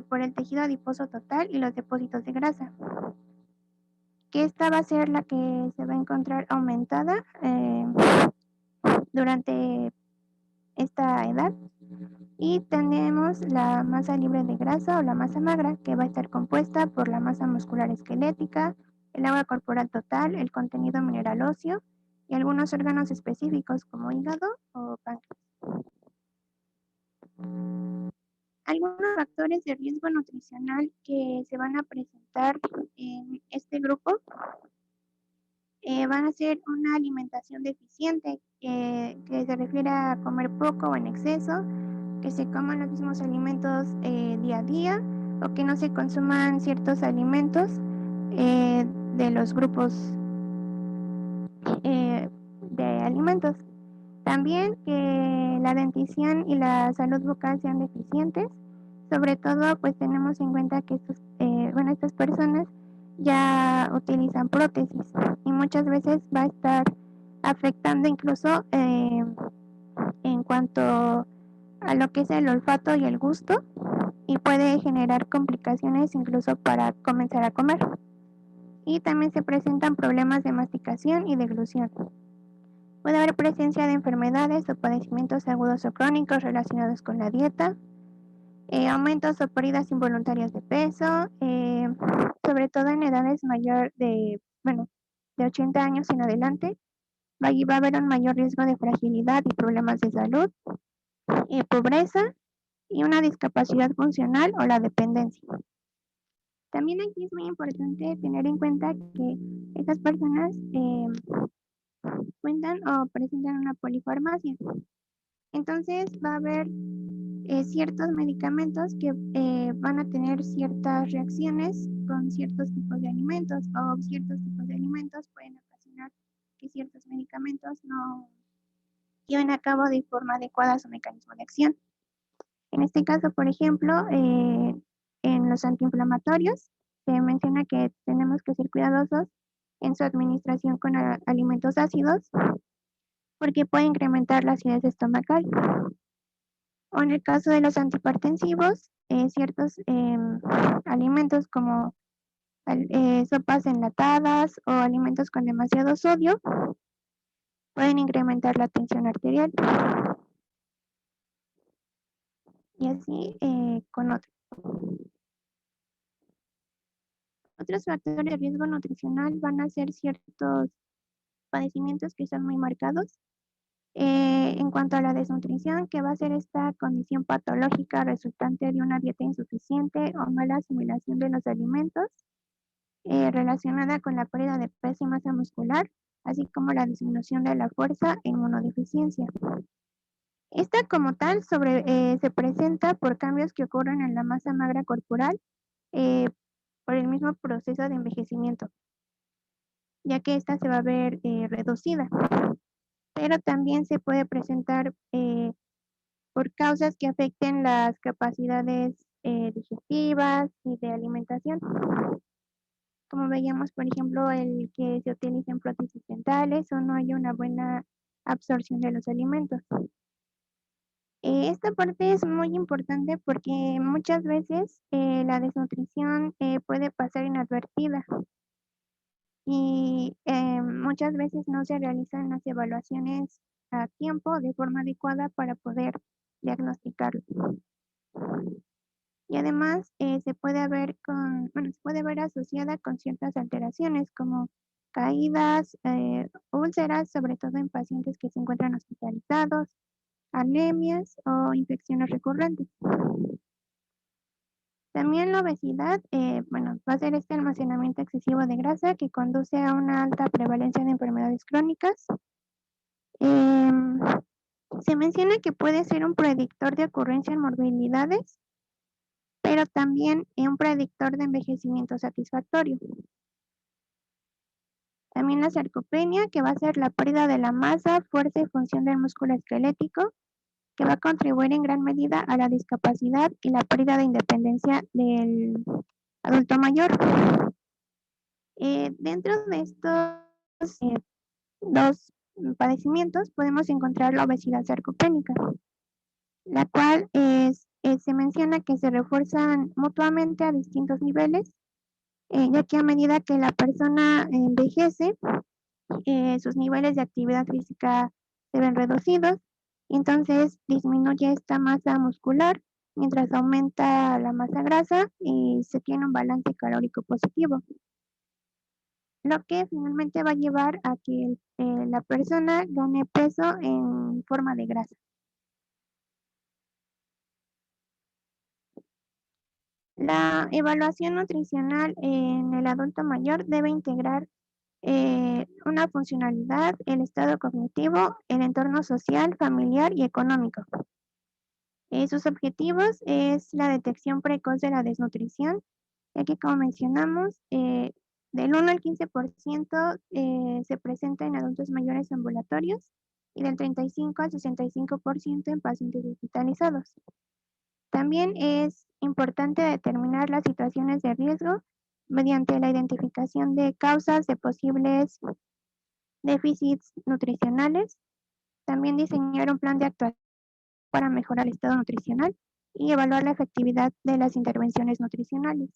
por el tejido adiposo total y los depósitos de grasa, que esta va a ser la que se va a encontrar aumentada durante esta edad. Y tenemos la masa libre de grasa o la masa magra, que va a estar compuesta por la masa muscular esquelética, el agua corporal total, el contenido mineral óseo y algunos órganos específicos como hígado o páncreas. Algunos factores de riesgo nutricional que se van a presentar en este grupo van a ser una alimentación deficiente, que se refiere a comer poco o en exceso, que se coman los mismos alimentos día a día, o que no se consuman ciertos alimentos de los grupos de alimentos. También que la dentición y la salud bucal sean deficientes. Sobre todo, pues tenemos en cuenta que estas personas ya utilizan prótesis, y muchas veces va a estar afectando incluso en cuanto a lo que es el olfato y el gusto, y puede generar complicaciones incluso para comenzar a comer. Y también se presentan problemas de masticación y deglución. Puede haber presencia de enfermedades o padecimientos agudos o crónicos relacionados con la dieta, aumentos o pérdidas involuntarias de peso, sobre todo en edades mayor de 80 años en adelante. Va a haber un mayor riesgo de fragilidad y problemas de salud, pobreza y una discapacidad funcional o la dependencia. También aquí es muy importante tener en cuenta que estas personas cuentan o presentan una polifarmacia. Entonces va a haber ciertos medicamentos que van a tener ciertas reacciones con ciertos tipos de alimentos, o ciertos tipos de alimentos pueden ocasionar que ciertos medicamentos no lleven a cabo de forma adecuada su mecanismo de acción. En este caso, por ejemplo, en los antiinflamatorios, se menciona que tenemos que ser cuidadosos en su administración con alimentos ácidos, porque puede incrementar la acidez estomacal. O en el caso de los antihipertensivos, ciertos alimentos como sopas enlatadas o alimentos con demasiado sodio pueden incrementar la tensión arterial. Y así con otros. Otros factores de riesgo nutricional van a ser ciertos padecimientos que son muy marcados. En cuanto a la desnutrición, que va a ser esta condición patológica resultante de una dieta insuficiente o mala asimilación de los alimentos, relacionada con la pérdida de peso y masa muscular, así como la disminución de la fuerza e inmunodeficiencia. Esta como tal se presenta por cambios que ocurren en la masa magra corporal por el mismo proceso de envejecimiento, ya que esta se va a ver reducida. Pero también se puede presentar por causas que afecten las capacidades digestivas y de alimentación. Como veíamos, por ejemplo, el que se utilicen prótesis dentales o no haya una buena absorción de los alimentos. Esta parte es muy importante porque muchas veces la desnutrición puede pasar inadvertida y muchas veces no se realizan las evaluaciones a tiempo de forma adecuada para poder diagnosticarlo. Y además se puede ver asociada con ciertas alteraciones como caídas, úlceras, sobre todo en pacientes que se encuentran hospitalizados, anemias o infecciones recurrentes. También la obesidad, va a ser este almacenamiento excesivo de grasa que conduce a una alta prevalencia de enfermedades crónicas. Se menciona que puede ser un predictor de ocurrencia en morbilidades, pero también un predictor de envejecimiento satisfactorio. También la sarcopenia, que va a ser la pérdida de la masa, fuerza y función del músculo esquelético, que va a contribuir en gran medida a la discapacidad y la pérdida de independencia del adulto mayor. Dentro de estos dos padecimientos podemos encontrar la obesidad sarcopénica, la cual se menciona que se refuerzan mutuamente a distintos niveles, ya que a medida que la persona envejece, sus niveles de actividad física se ven reducidos, entonces disminuye esta masa muscular mientras aumenta la masa grasa y se tiene un balance calórico positivo, lo que finalmente va a llevar a que la persona gane peso en forma de grasa. La evaluación nutricional en el adulto mayor debe integrar una funcionalidad, el estado cognitivo, el entorno social, familiar y económico. Sus objetivos es la detección precoz de la desnutrición, ya que como mencionamos, del 1 al 15% se presenta en adultos mayores ambulatorios y del 35 al 65% en pacientes hospitalizados. También es importante determinar las situaciones de riesgo mediante la identificación de causas de posibles déficits nutricionales. También diseñar un plan de actuación para mejorar el estado nutricional y evaluar la efectividad de las intervenciones nutricionales.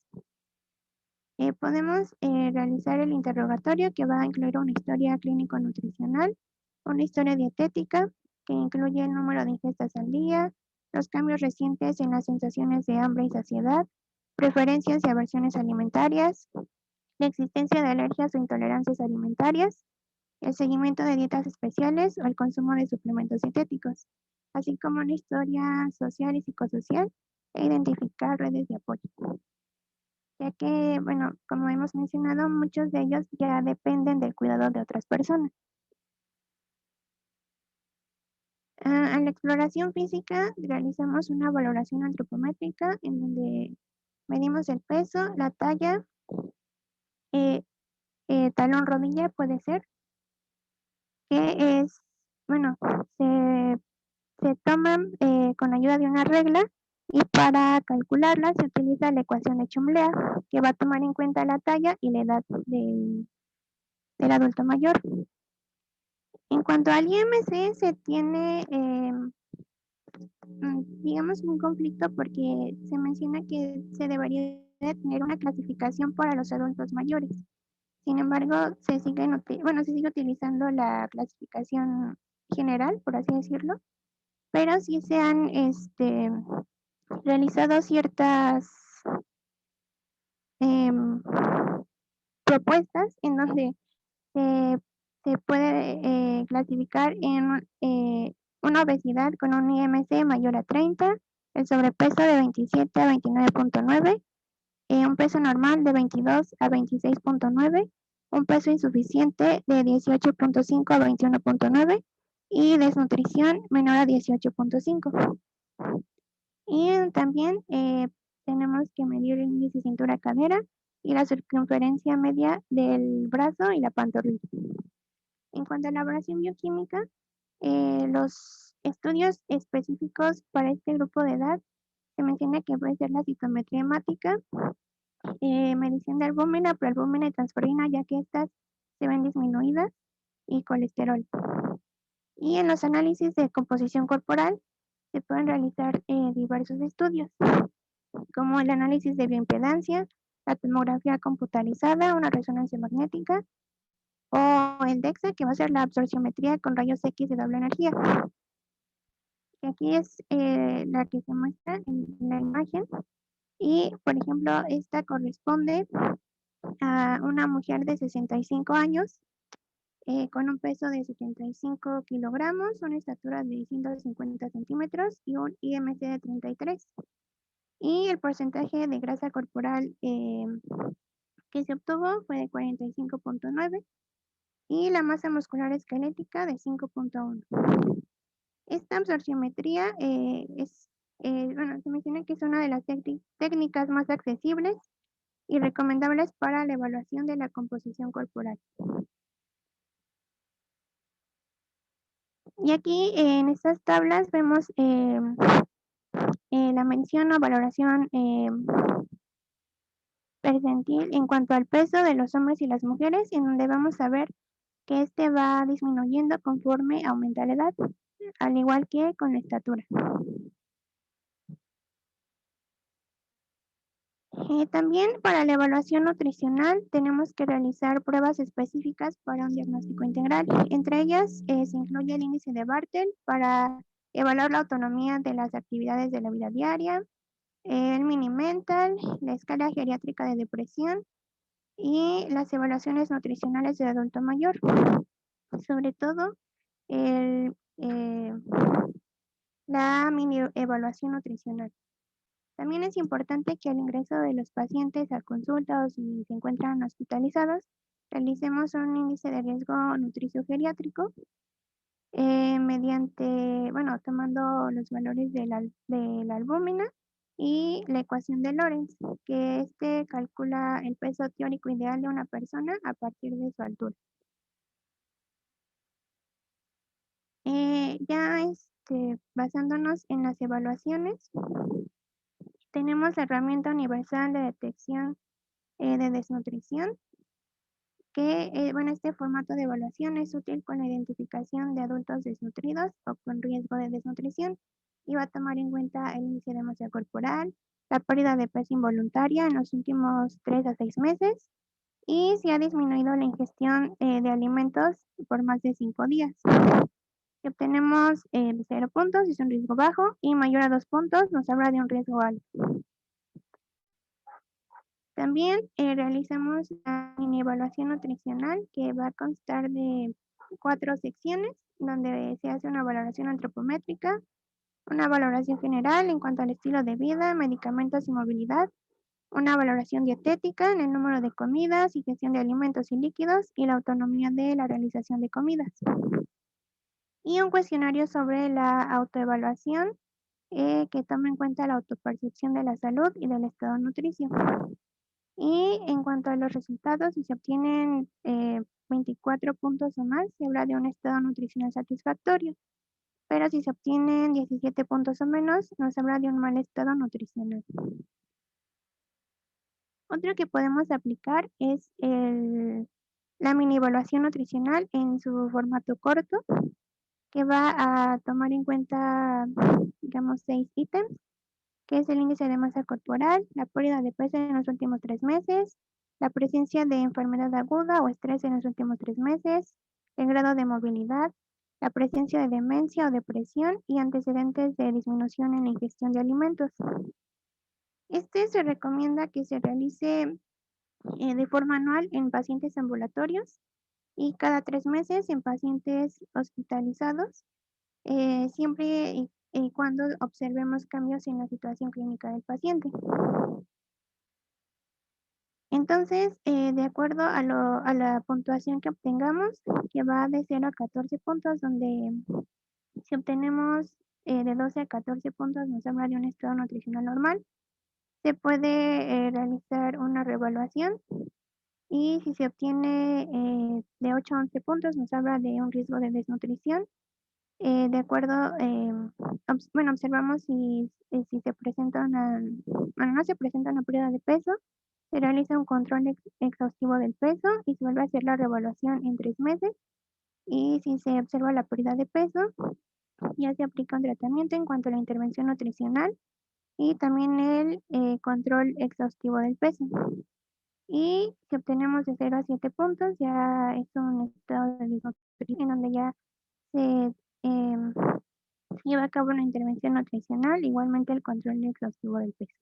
Podemos realizar el interrogatorio, que va a incluir una historia clínico-nutricional, una historia dietética que incluye el número de ingestas al día, los cambios recientes en las sensaciones de hambre y saciedad, preferencias y aversiones alimentarias, la existencia de alergias o intolerancias alimentarias, el seguimiento de dietas especiales o el consumo de suplementos dietéticos, así como una historia social y psicosocial e identificar redes de apoyo. Ya que, bueno, como hemos mencionado, muchos de ellos ya dependen del cuidado de otras personas. En la exploración física realizamos una valoración antropométrica en donde medimos el peso, la talla, talón rodilla puede ser, que es, bueno, se toman con ayuda de una regla y para calcularla se utiliza la ecuación de Chomlea, que va a tomar en cuenta la talla y la edad del adulto mayor. En cuanto al IMC, se tiene, digamos, un conflicto porque se menciona que se debería de tener una clasificación para los adultos mayores. Sin embargo, se sigue utilizando la clasificación general, por así decirlo, pero sí se han realizado ciertas propuestas en donde se puede clasificar en una obesidad con un IMC mayor a 30, el sobrepeso de 27 a 29.9, un peso normal de 22 a 26.9, un peso insuficiente de 18.5 a 21.9 y desnutrición menor a 18.5. Y también tenemos que medir el índice cintura-cadera y la circunferencia media del brazo y la pantorrilla. En cuanto a la elaboración bioquímica, los estudios específicos para este grupo de edad se menciona que puede ser la citometría hemática, medición de albúmina, proalbúmina y transferrina, ya que estas se ven disminuidas, y colesterol. Y en los análisis de composición corporal se pueden realizar diversos estudios, como el análisis de bioimpedancia, la tomografía computarizada, una resonancia magnética, o el DEXA, que va a ser la absorciometría con rayos X de doble energía. Y aquí es la que se muestra en la imagen. Y, por ejemplo, esta corresponde a una mujer de 65 años con un peso de 75 kilogramos, una estatura de 150 centímetros y un IMC de 33. Y el porcentaje de grasa corporal que se obtuvo fue de 45.9 y la masa muscular esquelética de 5.1. Esta absorciometría se menciona que es una de las técnicas más accesibles y recomendables para la evaluación de la composición corporal. Y aquí en estas tablas vemos la mención o valoración percentil en cuanto al peso de los hombres y las mujeres, en donde vamos a ver que este va disminuyendo conforme aumenta la edad, al igual que con la estatura. También para la evaluación nutricional tenemos que realizar pruebas específicas para un diagnóstico integral. Entre ellas se incluye el índice de Bartel para evaluar la autonomía de las actividades de la vida diaria, el mini mental, la escala geriátrica de depresión y las evaluaciones nutricionales del adulto mayor. Sobre todo la mini evaluación nutricional. También es importante que al ingreso de los pacientes a consulta o si se encuentran hospitalizados, realicemos un índice de riesgo nutricio-geriátrico tomando los valores de la albúmina y la ecuación de Lorentz, que calcula el peso teórico ideal de una persona a partir de su altura. Basándonos en las evaluaciones, tenemos la herramienta universal de detección de desnutrición, que este formato de evaluación es útil con la identificación de adultos desnutridos o con riesgo de desnutrición. y va a tomar en cuenta el índice de masa corporal, la pérdida de peso involuntaria en los últimos 3 a 6 meses y si ha disminuido la ingestión de alimentos por más de 5 días. Si obtenemos 0 puntos es un riesgo bajo y mayor a 2 puntos nos habla de un riesgo alto. También realizamos la mini evaluación nutricional que va a constar de 4 secciones donde se hace una valoración antropométrica, una valoración general en cuanto al estilo de vida, medicamentos y movilidad, una valoración dietética en el número de comidas y gestión de alimentos y líquidos y la autonomía de la realización de comidas. Y un cuestionario sobre la autoevaluación que toma en cuenta la autopercepción de la salud y del estado nutricio. Y en cuanto a los resultados, si se obtienen 24 puntos o más, se habla de un estado nutricional satisfactorio. Pero si se obtienen 17 puntos o menos, nos habla de un mal estado nutricional. Otro que podemos aplicar es la mini evaluación nutricional en su formato corto, que va a tomar en cuenta, digamos, 6 ítems, que es el índice de masa corporal, la pérdida de peso en los últimos 3 meses, la presencia de enfermedad aguda o estrés en los últimos 3 meses, el grado de movilidad, la presencia de demencia o depresión y antecedentes de disminución en la ingestión de alimentos. Este se recomienda que se realice de forma anual en pacientes ambulatorios y cada 3 meses en pacientes hospitalizados, siempre y cuando observemos cambios en la situación clínica del paciente. Entonces, de acuerdo a la puntuación que obtengamos, que va de 0 a 14 puntos, donde si obtenemos de 12 a 14 puntos nos habla de un estado nutricional normal, se puede realizar una reevaluación y si se obtiene de 8 a 11 puntos nos habla de un riesgo de desnutrición. De acuerdo, observamos si se presenta no se presenta una pérdida de peso, se realiza un control exhaustivo del peso y se vuelve a hacer la reevaluación en 3 meses. Y si se observa la pérdida de peso, ya se aplica un tratamiento en cuanto a la intervención nutricional y también el control exhaustivo del peso. Y si obtenemos de 0 a 7 puntos, ya es un estado de desnutrición en donde ya se lleva a cabo una intervención nutricional, igualmente el control exhaustivo del peso.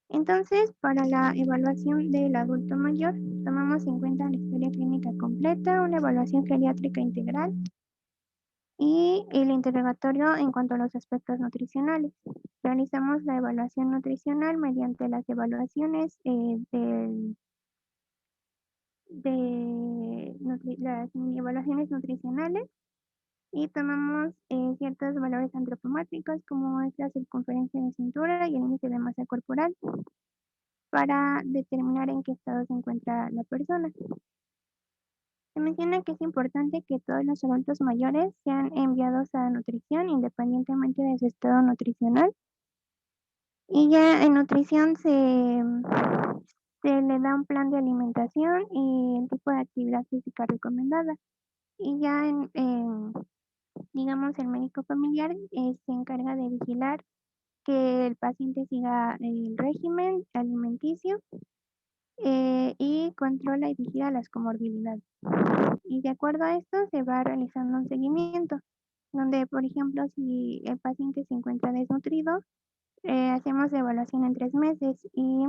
Entonces, para la evaluación del adulto mayor, tomamos en cuenta la historia clínica completa, una evaluación geriátrica integral y el interrogatorio en cuanto a los aspectos nutricionales. Realizamos la evaluación nutricional mediante las evaluaciones las evaluaciones nutricionales y tomamos ciertos valores antropométricos como es la circunferencia de cintura y el índice de masa corporal para determinar en qué estado se encuentra la persona. Se menciona que es importante que todos los adultos mayores sean enviados a nutrición independientemente de su estado nutricional. Y ya en nutrición se le da un plan de alimentación y el tipo de actividad física recomendada. Y ya digamos, el médico familiar se encarga de vigilar que el paciente siga el régimen alimenticio y controla y vigila las comorbilidades. Y de acuerdo a esto se va realizando un seguimiento, donde, por ejemplo, si el paciente se encuentra desnutrido, hacemos evaluación en 3 meses y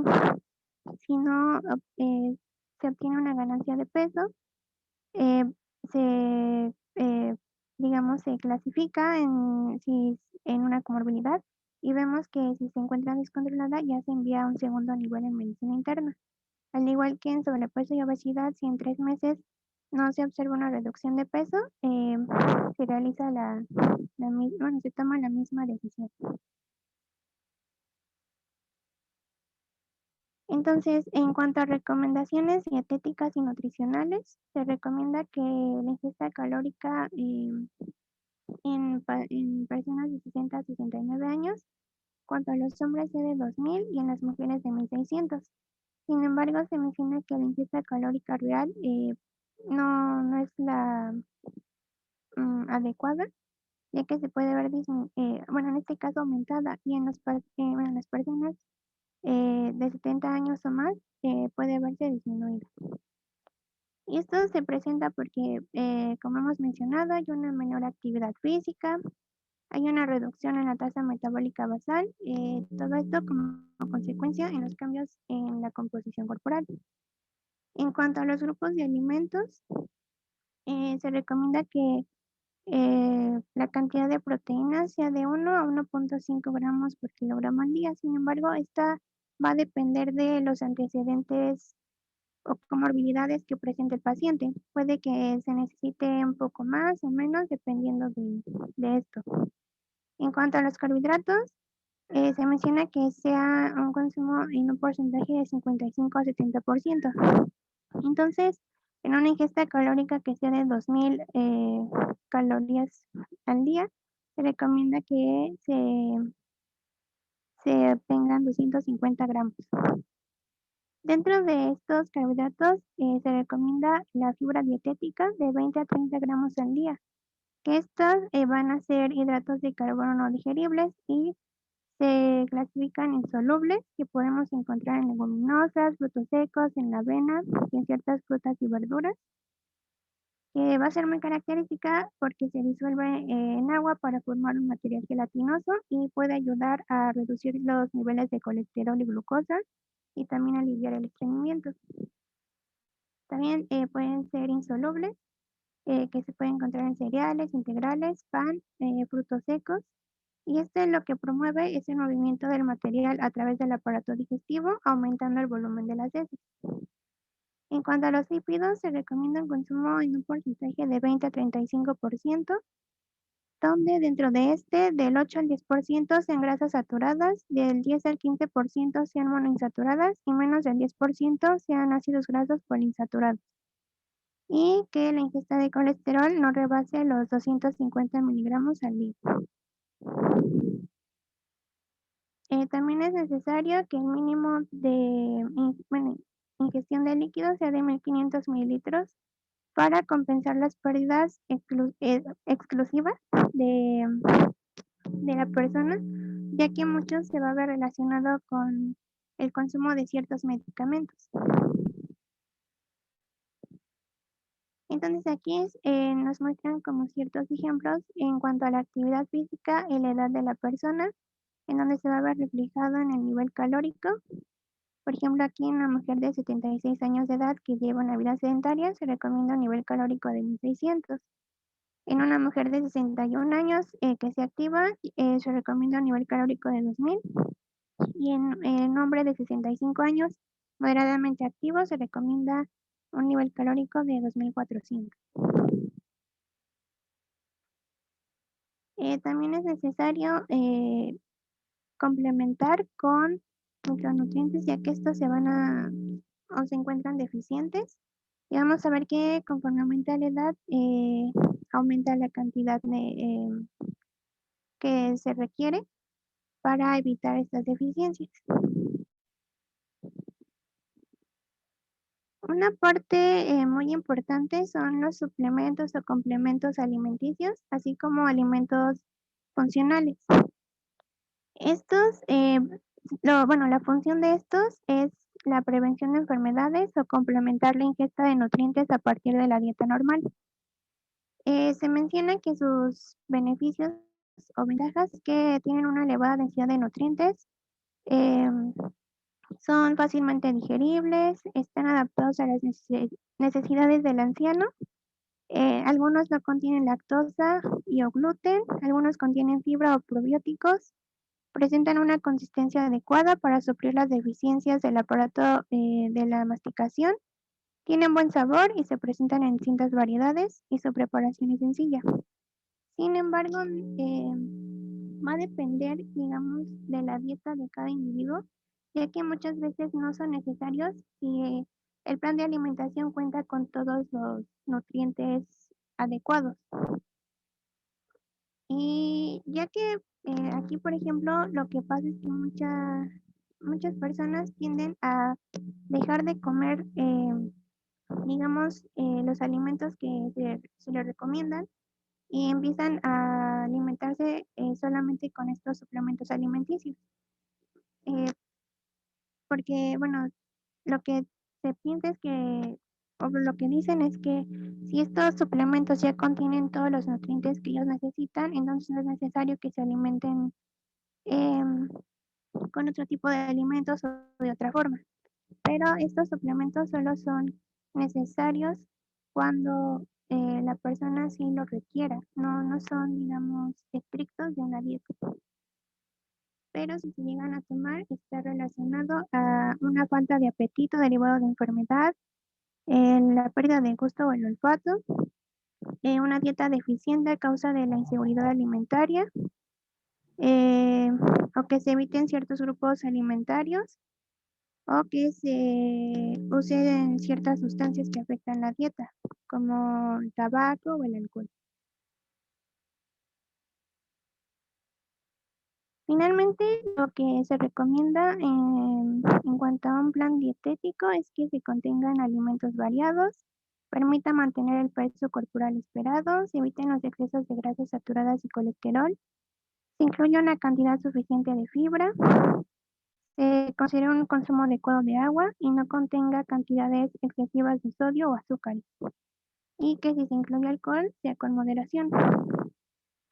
si no se obtiene una ganancia de peso, eh, se, digamos, se clasifica en una comorbilidad y vemos que si se encuentra descontrolada ya se envía a un segundo nivel en medicina interna. Al igual que en sobrepeso y obesidad, si en 3 meses no se observa una reducción de peso, se realiza se toma la misma decisión. Entonces, en cuanto a recomendaciones dietéticas y nutricionales, se recomienda que la ingesta calórica en personas de 60 a 69 años, cuanto a los hombres sea de 2000 y en las mujeres de 1600. Sin embargo, se menciona que la ingesta calórica real no es adecuada, ya que se puede ver, bueno, en este caso aumentada, y en bueno, en las personas de 70 años o más puede verse disminuida. Y esto se presenta porque, como hemos mencionado, hay una menor actividad física, hay una reducción en la tasa metabólica basal, todo esto como consecuencia en los cambios en la composición corporal. En cuanto a los grupos de alimentos, se recomienda que la cantidad de proteínas sea de 1 a 1.5 gramos por kilogramo al día. Sin embargo, esta va a depender de los antecedentes o comorbilidades que presente el paciente. Puede que se necesite un poco más o menos dependiendo de esto. En cuanto a los carbohidratos, se menciona que sea un consumo en un porcentaje de 55 a 70%. Entonces, en una ingesta calórica que sea de 2000 calorías al día, se recomienda que se obtengan 250 gramos. Dentro de estos carbohidratos, se recomienda la fibra dietética de 20 a 30 gramos al día, que estos van a ser hidratos de carbono no digeribles y se clasifican en solubles, que podemos encontrar en leguminosas, frutos secos, en la avena y en ciertas frutas y verduras, que va a ser muy característica porque se disuelve en agua para formar un material gelatinoso y puede ayudar a reducir los niveles de colesterol y glucosa y también aliviar el estreñimiento. También pueden ser insolubles, que se pueden encontrar en cereales, integrales, pan, frutos secos. Y esto lo que promueve es el movimiento del material a través del aparato digestivo, aumentando el volumen de las heces. En cuanto a los lípidos, se recomienda un consumo en un porcentaje de 20 a 35%, donde dentro de este, del 8 al 10% sean grasas saturadas, del 10 al 15% sean monoinsaturadas y menos del 10% sean ácidos grasos poliinsaturados. Y que la ingesta de colesterol no rebase los 250 miligramos al día. También es necesario que el mínimo de ingestión de líquidos sea de 1500 mililitros para compensar las pérdidas exclusivas de, de la persona, ya que mucho se va a ver relacionado con el consumo de ciertos medicamentos. Entonces aquí nos muestran como ciertos ejemplos en cuanto a la actividad física y la edad de la persona, en donde se va a ver reflejado en el nivel calórico. Por ejemplo, aquí en una mujer de 76 años de edad que lleva una vida sedentaria, se recomienda un nivel calórico de 1600. En una mujer de 61 años que se activa, se recomienda un nivel calórico de 2000. Y en un hombre de 65 años moderadamente activo, se recomienda un nivel calórico de 2400. También es necesario complementar con micronutrientes, ya que estos o se encuentran deficientes. Y vamos a ver que conforme aumenta la edad, aumenta la cantidad que se requiere para evitar estas deficiencias. Una parte muy importante son los suplementos o complementos alimenticios, así como alimentos funcionales. Estos, la función de estos es la prevención de enfermedades o complementar la ingesta de nutrientes a partir de la dieta normal. Se menciona que sus beneficios o ventajas es que tienen una elevada densidad de nutrientes, son fácilmente digeribles, están adaptados a las necesidades del anciano. Algunos no contienen lactosa y o gluten, algunos contienen fibra o probióticos, presentan una consistencia adecuada para suplir las deficiencias del aparato de la masticación, tienen buen sabor y se presentan en distintas variedades y su preparación es sencilla. Sin embargo, va a depender, digamos, de la dieta de cada individuo, ya que muchas veces no son necesarios si el plan de alimentación cuenta con todos los nutrientes adecuados. Y ya que aquí, por ejemplo, lo que pasa es que muchas personas tienden a dejar de comer, digamos, los alimentos que se les recomiendan y empiezan a alimentarse solamente con estos suplementos alimenticios. Porque, bueno, lo que se piensa es que, o lo que dicen es que si estos suplementos ya contienen todos los nutrientes que ellos necesitan, entonces no es necesario que se alimenten em, con otro tipo de alimentos o de otra forma. Pero estos suplementos solo son necesarios cuando la persona sí lo requiera, no son, digamos, estrictos de una dieta. Pero si se llegan a tomar, está relacionado a una falta de apetito derivado de enfermedad, la pérdida de gusto o el olfato, una dieta deficiente a causa de la inseguridad alimentaria, eh, o que se eviten ciertos grupos alimentarios, o que se usen ciertas sustancias que afectan la dieta, como el tabaco o el alcohol. Finalmente, lo que se recomienda en cuanto a un plan dietético es que se contengan alimentos variados, permita mantener el peso corporal esperado, se eviten los excesos de grasas saturadas y colesterol, se incluye una cantidad suficiente de fibra, se considera un consumo adecuado de agua y no contenga cantidades excesivas de sodio o azúcar, y que si se incluye alcohol sea con moderación.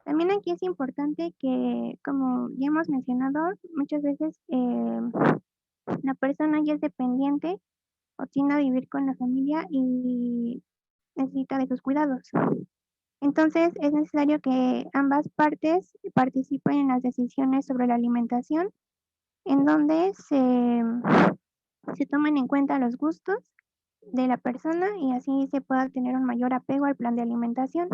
También aquí es importante que, como ya hemos mencionado, muchas veces la persona ya es dependiente o tiende a vivir con la familia y necesita de sus cuidados. Entonces es necesario que ambas partes participen en las decisiones sobre la alimentación, en donde se tomen en cuenta los gustos de la persona y así se pueda tener un mayor apego al plan de alimentación.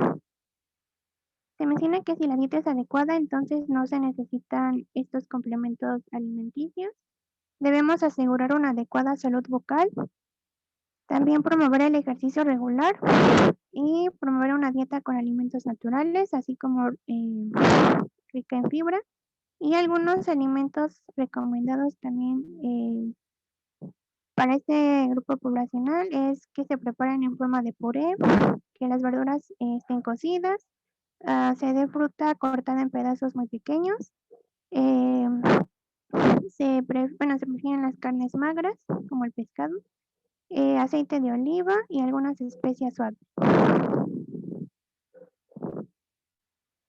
Se menciona que si la dieta es adecuada, entonces no se necesitan estos complementos alimenticios. Debemos asegurar una adecuada salud bucal, también promover el ejercicio regular y promover una dieta con alimentos naturales, así como rica en fibra. Y algunos alimentos recomendados también para este grupo poblacional es que se preparen en forma de puré, que las verduras estén cocidas, se dé fruta cortada en pedazos muy pequeños. Em, se prefieren las carnes magras, como el pescado, aceite de oliva y algunas especias suaves.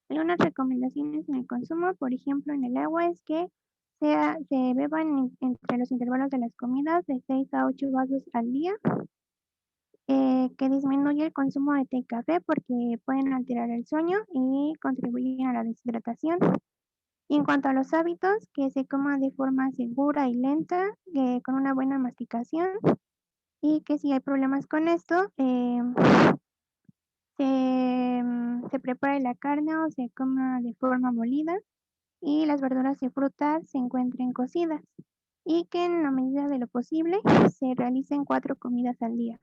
Algunas recomendaciones en el consumo, por ejemplo, en el agua, es que se beban entre los intervalos de las comidas de 6 a 8 vasos al día, que disminuye el consumo de té y café porque pueden alterar el sueño y contribuyen a la deshidratación. Y en cuanto a los hábitos, que se coma de forma segura y lenta, con una buena masticación, y que si hay problemas con esto, se prepare la carne o se coma de forma molida y las verduras y frutas se encuentren cocidas y que en la medida de lo posible se realicen 4 comidas al día.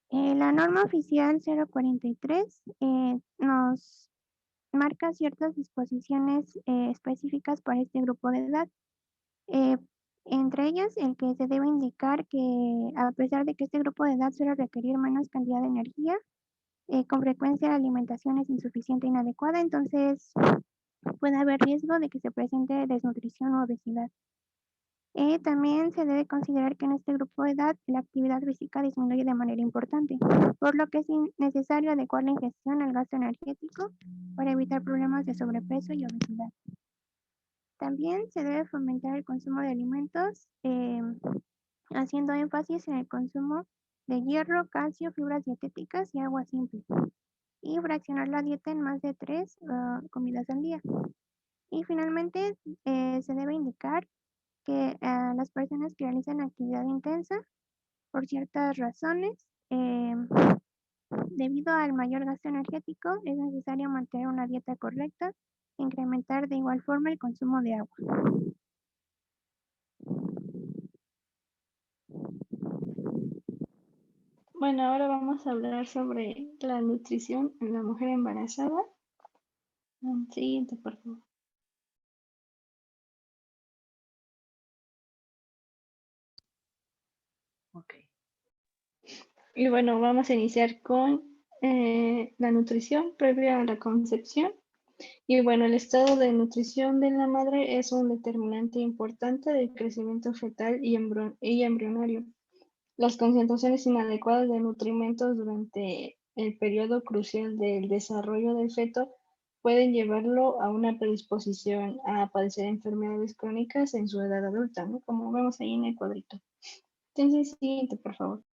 La norma oficial 043 nos marca ciertas disposiciones específicas para este grupo de edad. Entre ellas, el que se debe indicar que a pesar de que este grupo de edad suele requerir menos cantidad de energía, con frecuencia la alimentación es insuficiente e inadecuada, entonces puede haber riesgo de que se presente desnutrición o obesidad. También se debe considerar que en este grupo de edad la actividad física disminuye de manera importante, por lo que es necesario adecuar la ingestión al gasto energético para evitar problemas de sobrepeso y obesidad. También se debe fomentar el consumo de alimentos, haciendo énfasis en el consumo de hierro, calcio, fibras dietéticas y agua simple. Y fraccionar la dieta en más de 3 comidas al día. Y finalmente, se debe indicar que las personas que realizan actividad intensa, por ciertas razones, debido al mayor gasto energético, es necesario mantener una dieta correcta e incrementar de igual forma el consumo de agua. Bueno, ahora vamos a hablar sobre la nutrición en la mujer embarazada. Siguiente, por favor. Ok. Y bueno, vamos a iniciar con la nutrición previa a la concepción. Y bueno, el estado de nutrición de la madre es un determinante importante del crecimiento fetal y embrionario. Las concentraciones inadecuadas de nutrimentos durante el periodo crucial del desarrollo del feto pueden llevarlo a una predisposición a padecer enfermedades crónicas en su edad adulta, ¿no? Como vemos ahí en el cuadrito. Entonces, siguiente, por favor.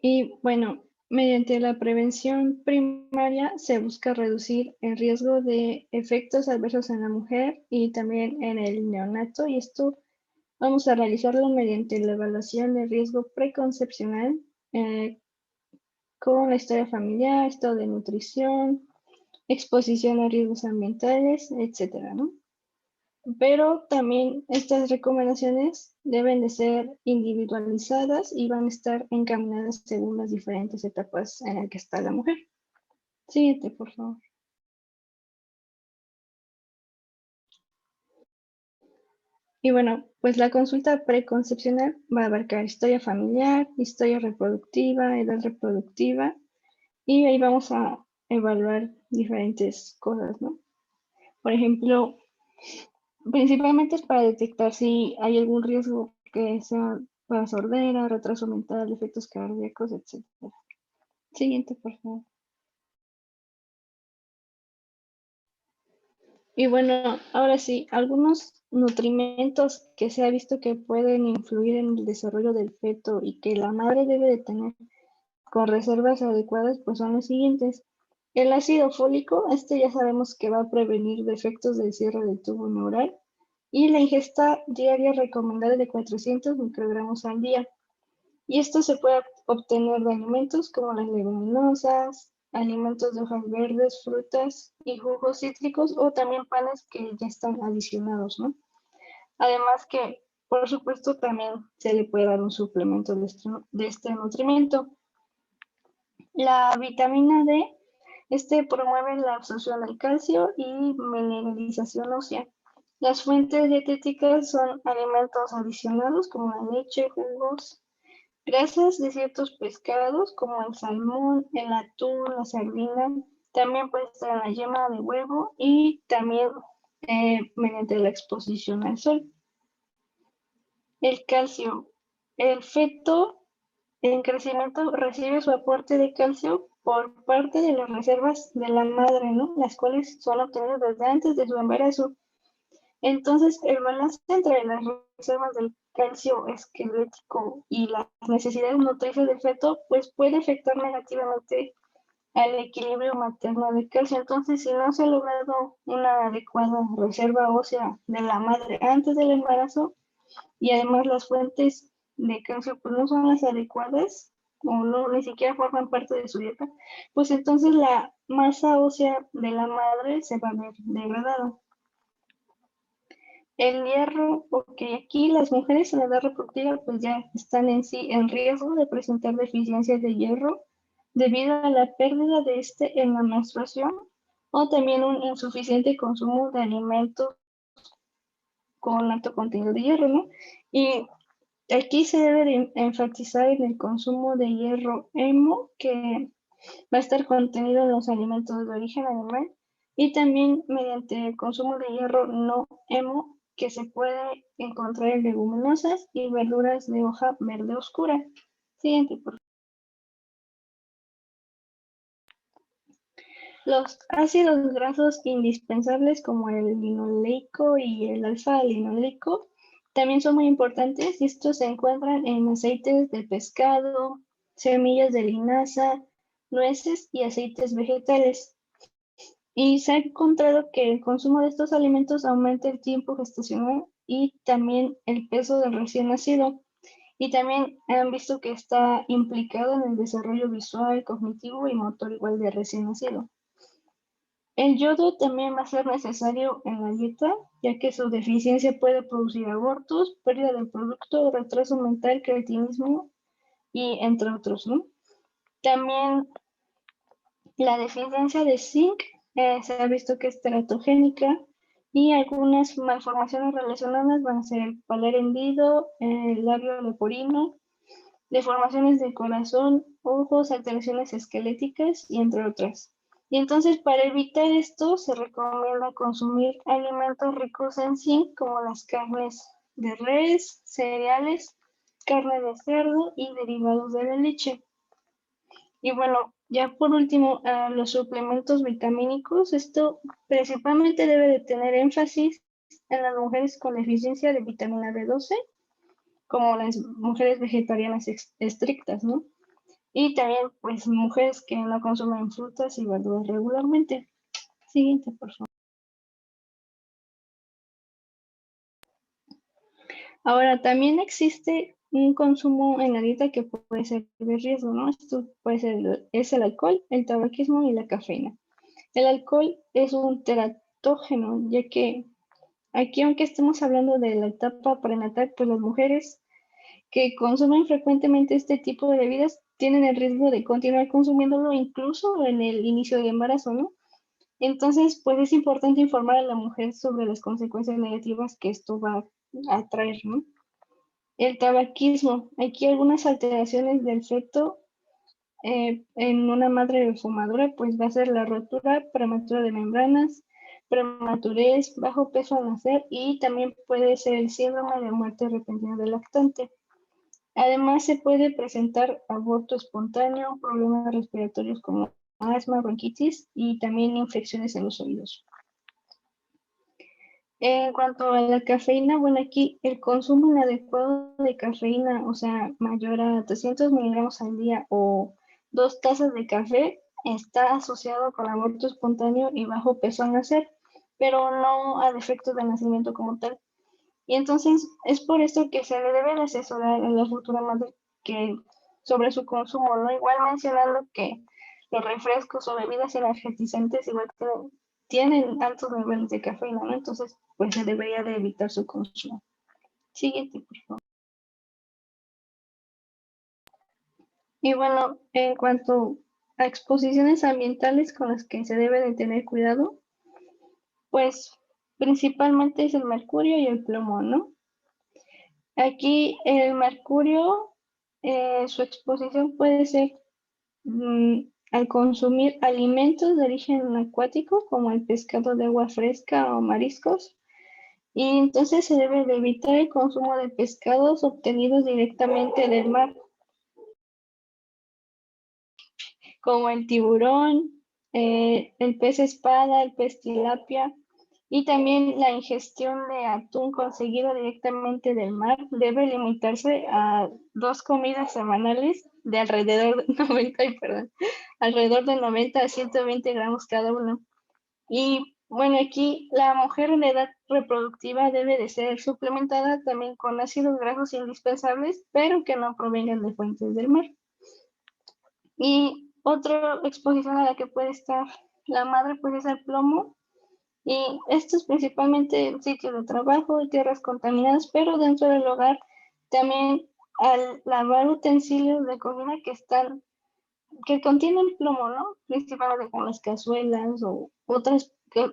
Y bueno, mediante la prevención primaria se busca reducir el riesgo de efectos adversos en la mujer y también en el neonato, y esto vamos a realizarlo mediante la evaluación de riesgo preconcepcional con la historia familiar, estado de nutrición, exposición a riesgos ambientales, etcétera, ¿no? Pero también estas recomendaciones deben de ser individualizadas y van a estar encaminadas según las diferentes etapas en las que está la mujer. Siguiente, por favor. Y bueno, pues la consulta preconcepcional va a abarcar historia familiar, historia reproductiva, edad reproductiva, y ahí vamos a evaluar diferentes cosas, ¿no? Por ejemplo, principalmente es para detectar si hay algún riesgo que sea para sordera, retraso mental, efectos cardíacos, etc. Siguiente, por favor. Y bueno, ahora sí, algunos nutrimentos que se ha visto que pueden influir en el desarrollo del feto y que la madre debe de tener con reservas adecuadas, pues son los siguientes. El ácido fólico, este ya sabemos que va a prevenir defectos del cierre del tubo neural, y la ingesta diaria recomendada de 400 microgramos al día. Y esto se puede obtener de alimentos como las leguminosas, alimentos de hojas verdes, frutas y jugos cítricos, o también panes que ya están adicionados, ¿no? Además que, por supuesto, también se le puede dar un suplemento de este nutrimento. La vitamina D, promueve la absorción del calcio y mineralización ósea. Las fuentes dietéticas son alimentos adicionados como la leche, jugos, grasas de ciertos pescados como el salmón, el atún, la sardina. También puede estar la yema de huevo y también mediante la exposición al sol. El calcio. El feto en crecimiento recibe su aporte de calcio por parte de las reservas de la madre, ¿no? Las cuales son obtenidas desde antes de su embarazo. Entonces, el balance entre las reservas del calcio esquelético y las necesidades nutrices del feto, pues puede afectar negativamente al equilibrio materno de calcio. Entonces, si no se ha logrado una adecuada reserva ósea de la madre antes del embarazo, y además las fuentes de calcio pues no son las adecuadas o no ni siquiera forman parte de su dieta, pues entonces la masa ósea de la madre se va a ver degradada. El hierro, porque aquí las mujeres en la edad reproductiva pues ya están en sí en riesgo de presentar deficiencias de hierro debido a la pérdida de en la menstruación, o también un insuficiente consumo de alimentos con alto contenido de hierro, ¿no? Y aquí se debe de enfatizar en el consumo de hierro hemo, que va a estar contenido en los alimentos de origen animal, y también mediante el consumo de hierro no hemo, que se puede encontrar en leguminosas y verduras de hoja verde oscura. Siguiente, por favor. Los ácidos grasos indispensables como el linoleico y el alfa-linoleico también son muy importantes, y estos se encuentran en aceites de pescado, semillas de linaza, nueces y aceites vegetales. Y se ha encontrado que el consumo de estos alimentos aumenta el tiempo gestacional y también el peso del recién nacido. Y también han visto que está implicado en el desarrollo visual, cognitivo y motor igual de recién nacido. El yodo también va a ser necesario en la dieta, ya que su deficiencia puede producir abortos, pérdida del producto, retraso mental, cretinismo y entre otros, ¿no? También la deficiencia de zinc se ha visto que es teratogénica, y algunas malformaciones relacionadas van a ser el palar hendido, el labio leporino deformaciones del corazón, ojos, alteraciones esqueléticas y entre otras. Y entonces para evitar esto se recomienda consumir alimentos ricos en zinc como las carnes de res, cereales, carne de cerdo y derivados de la leche. Y bueno, ya por último, los suplementos vitamínicos, esto principalmente debe de tener énfasis en las mujeres con deficiencia de vitamina B12, como las mujeres vegetarianas estrictas, ¿no? Y también, pues, mujeres que no consumen frutas y verduras regularmente. Siguiente, por favor. Ahora, también existe un consumo en la dieta que puede ser de riesgo, ¿no? Esto puede ser es el alcohol, el tabaquismo y la cafeína. El alcohol es un teratógeno, ya que aquí, aunque estemos hablando de la etapa prenatal, pues las mujeres que consumen frecuentemente este tipo de bebidas tienen el riesgo de continuar consumiéndolo incluso en el inicio del embarazo, ¿no? Entonces, pues es importante informar a la mujer sobre las consecuencias negativas que esto va a traer, ¿no? El tabaquismo. Aquí algunas alteraciones del feto en una madre fumadora, pues va a ser la rotura prematura de membranas, prematurez, bajo peso al nacer y también puede ser el síndrome de muerte repentina del lactante. Además, se puede presentar aborto espontáneo, problemas respiratorios como asma, bronquitis y también infecciones en los oídos. En cuanto a la cafeína, bueno, aquí el consumo inadecuado de cafeína, o sea, mayor a 300 miligramos al día o 2 tazas de café, está asociado con aborto espontáneo y bajo peso al nacer, pero no a defectos de nacimiento como tal. Y entonces es por esto que se le debe de asesorar a la futura madre que sobre su consumo, ¿no? Igual mencionando que los refrescos o bebidas energetizantes igual tienen altos niveles de cafeína, ¿no? Entonces, pues se debería de evitar su consumo. Siguiente, por favor. Y bueno, en cuanto a exposiciones ambientales con las que se debe de tener cuidado, pues principalmente es el mercurio y el plomo, ¿no? Aquí el mercurio, su exposición puede ser al consumir alimentos de origen acuático, como el pescado de agua fresca o mariscos, y entonces se debe de evitar el consumo de pescados obtenidos directamente del mar, como el tiburón, el pez espada, el pez tilapia, y también la ingestión de atún conseguido directamente del mar debe limitarse a 2 comidas semanales de alrededor de 90, alrededor de 90 a 120 gramos cada uno. Y bueno, aquí la mujer en edad reproductiva debe de ser suplementada también con ácidos grasos indispensables, pero que no provengan de fuentes del mar. Y otra exposición a la que puede estar la madre pues es el plomo, y esto es principalmente en sitios de trabajo y tierras contaminadas, pero dentro del hogar también al lavar utensilios de cocina que contienen plomo, ¿no? Principalmente como las cazuelas o otras que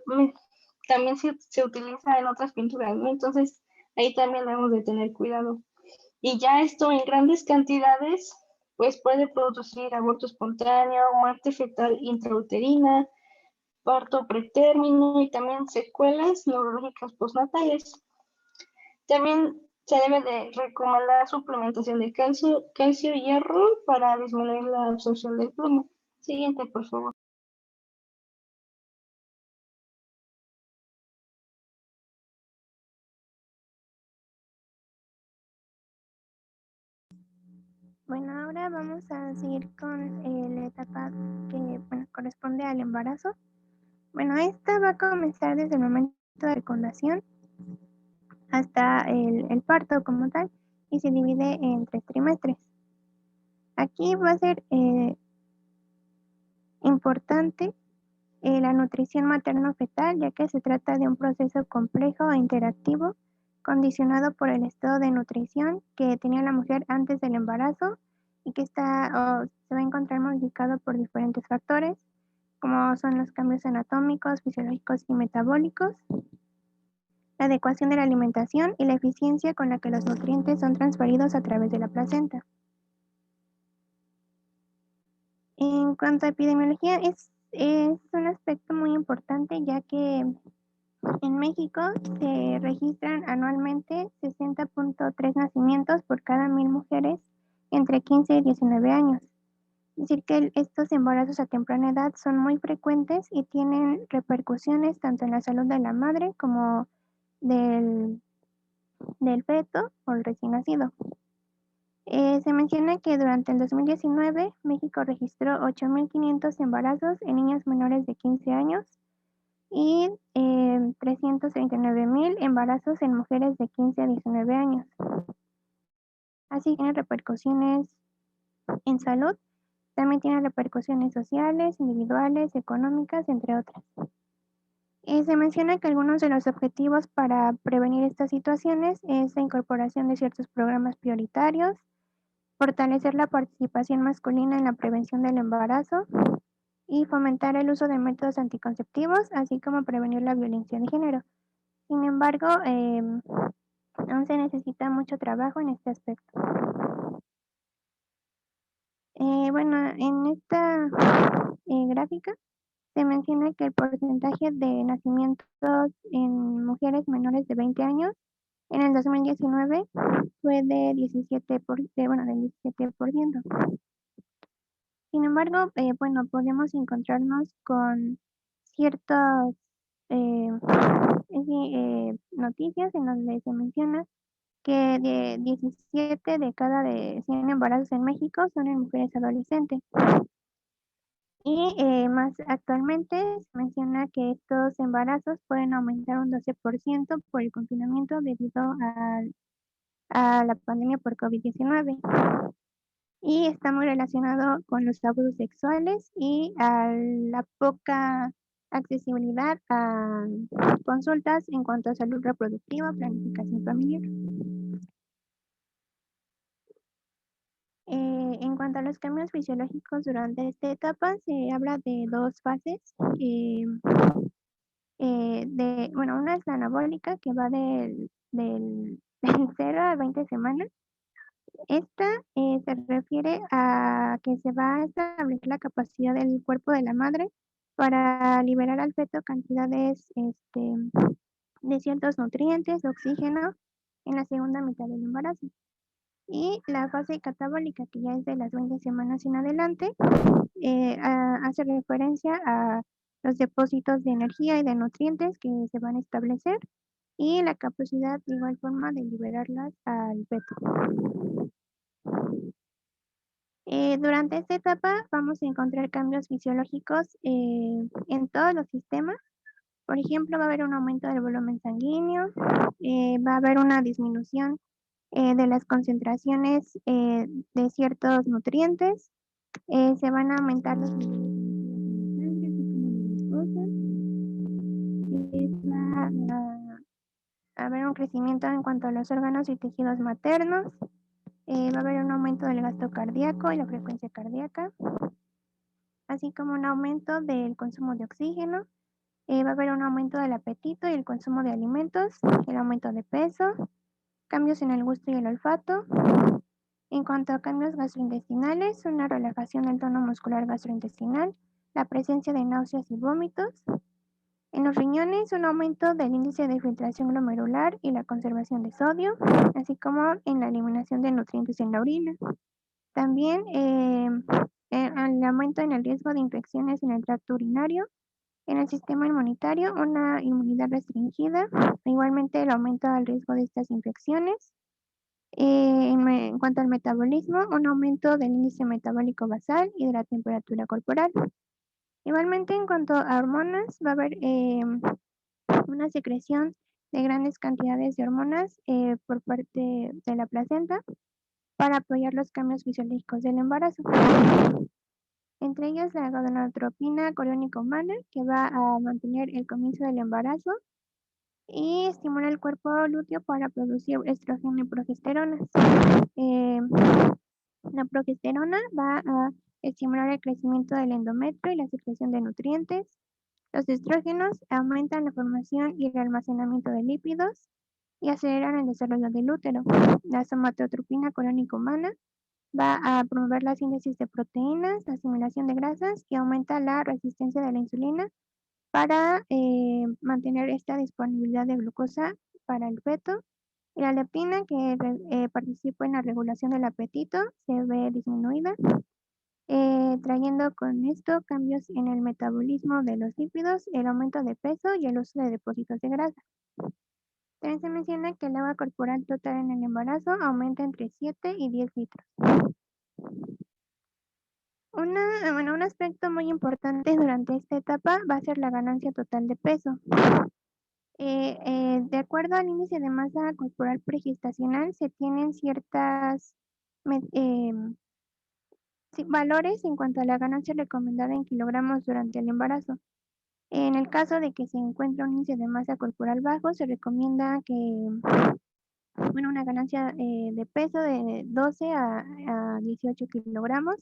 también se utiliza en otras pinturas, ¿no? Entonces ahí también debemos de tener cuidado. Y ya esto en grandes cantidades, pues puede producir aborto espontáneo, muerte fetal intrauterina, parto pretérmino y también secuelas neurológicas postnatales. También se debe de recomendar suplementación de calcio y hierro para disminuir la absorción del plomo. Siguiente, por favor. Bueno, ahora vamos a seguir con la etapa que corresponde al embarazo. Bueno, esta va a comenzar desde el momento de fecundación hasta el parto como tal y se divide en 3 trimestres. Aquí va a ser importante la nutrición materno-fetal, ya que se trata de un proceso complejo e interactivo condicionado por el estado de nutrición que tenía la mujer antes del embarazo y que se va a encontrar modificado por diferentes factores, como son los cambios anatómicos, fisiológicos y metabólicos, la adecuación de la alimentación y la eficiencia con la que los nutrientes son transferidos a través de la placenta. En cuanto a epidemiología, es un aspecto muy importante, ya que en México se registran anualmente 60.3 nacimientos por cada 1000 mujeres entre 15 y 19 años. Es decir, que estos embarazos a temprana edad son muy frecuentes y tienen repercusiones tanto en la salud de la madre como del, del feto o el recién nacido. Se menciona que durante el 2019 México registró 8.500 embarazos en niñas menores de 15 años y 339.000 embarazos en mujeres de 15 a 19 años. Así tiene repercusiones en salud, también tiene repercusiones sociales, individuales, económicas, entre otras. Se menciona que algunos de los objetivos para prevenir estas situaciones es la incorporación de ciertos programas prioritarios, fortalecer la participación masculina en la prevención del embarazo y fomentar el uso de métodos anticonceptivos, así como prevenir la violencia de género. Sin embargo, aún se necesita mucho trabajo en este aspecto. Bueno, en esta gráfica se menciona que el porcentaje de nacimientos en mujeres menores de 20 años en el 2019 fue de 17%. Sin embargo, bueno, podemos encontrarnos con ciertas noticias en donde se menciona que de 17 de cada de 100 embarazos en México son en mujeres adolescentes. Y más actualmente se menciona que estos embarazos pueden aumentar un 12% por el confinamiento debido a la pandemia por COVID-19. Y está muy relacionado con los abusos sexuales y a la poca accesibilidad a consultas en cuanto a salud reproductiva, planificación familiar. En cuanto a los cambios fisiológicos durante esta etapa, se habla de dos fases. Una es la anabólica, que va del 0 a 20 semanas. Esta se refiere a que se va a establecer la capacidad del cuerpo de la madre para liberar al feto cantidades de ciertos nutrientes, oxígeno, en la segunda mitad del embarazo. Y la fase catabólica, que ya es de las 20 semanas en adelante, hace referencia a los depósitos de energía y de nutrientes que se van a establecer y la capacidad de igual forma de liberarlas al feto. Durante esta etapa vamos a encontrar cambios fisiológicos en todos los sistemas. Por ejemplo, va a haber un aumento del volumen sanguíneo, va a haber una disminución de las concentraciones de ciertos nutrientes, se van a aumentar los va a haber un crecimiento en cuanto a los órganos y tejidos maternos, va a haber un aumento del gasto cardíaco y la frecuencia cardíaca, así como un aumento del consumo de oxígeno, va a haber un aumento del apetito y el consumo de alimentos, el aumento de peso, cambios en el gusto y el olfato. En cuanto a cambios gastrointestinales, una relajación del tono muscular gastrointestinal, la presencia de náuseas y vómitos. En los riñones, un aumento del índice de filtración glomerular y la conservación de sodio, así como en la eliminación de nutrientes en la orina. También el aumento en el riesgo de infecciones en el tracto urinario. En el sistema inmunitario, una inmunidad restringida, igualmente el aumento del riesgo de estas infecciones. En cuanto al metabolismo, un aumento del índice metabólico basal y de la temperatura corporal. Igualmente, en cuanto a hormonas, va a haber una secreción de grandes cantidades de hormonas por parte de la placenta para apoyar los cambios fisiológicos del embarazo. Entre ellas la gonadotropina coriónica humana, que va a mantener el comienzo del embarazo y estimula el cuerpo lúteo para producir estrógeno y progesterona. La progesterona va a estimular el crecimiento del endometrio y la secreción de nutrientes. Los estrógenos aumentan la formación y el almacenamiento de lípidos y aceleran el desarrollo del útero. La somatotropina coriónica humana Va a promover la síntesis de proteínas, la asimilación de grasas y aumenta la resistencia de la insulina para mantener esta disponibilidad de glucosa para el feto. Y la leptina, que participa en la regulación del apetito, se ve disminuida, trayendo con esto cambios en el metabolismo de los lípidos, el aumento de peso y el uso de depósitos de grasa. También se menciona que el agua corporal total en el embarazo aumenta entre 7 y 10 litros. Un aspecto muy importante durante esta etapa va a ser la ganancia total de peso. De acuerdo al índice de masa corporal pregestacional, se tienen ciertas valores en cuanto a la ganancia recomendada en kilogramos durante el embarazo. En el caso de que se encuentre un índice de masa corporal bajo, se recomienda que una ganancia de peso de 12 a 18 kilogramos.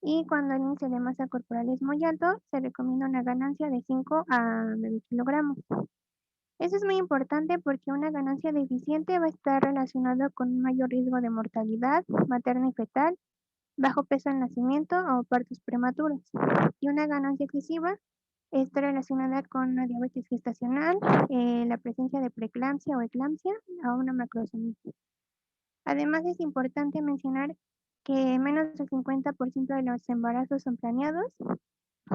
Y cuando el índice de masa corporal es muy alto, se recomienda una ganancia de 5 a 9 kilogramos. Eso es muy importante porque una ganancia deficiente va a estar relacionada con un mayor riesgo de mortalidad materna y fetal, bajo peso al nacimiento o partos prematuros. Y una ganancia excesiva está relacionada con una diabetes gestacional, la presencia de preeclampsia o eclampsia o una macrosomía. Además, es importante mencionar que menos del 50% de los embarazos son planeados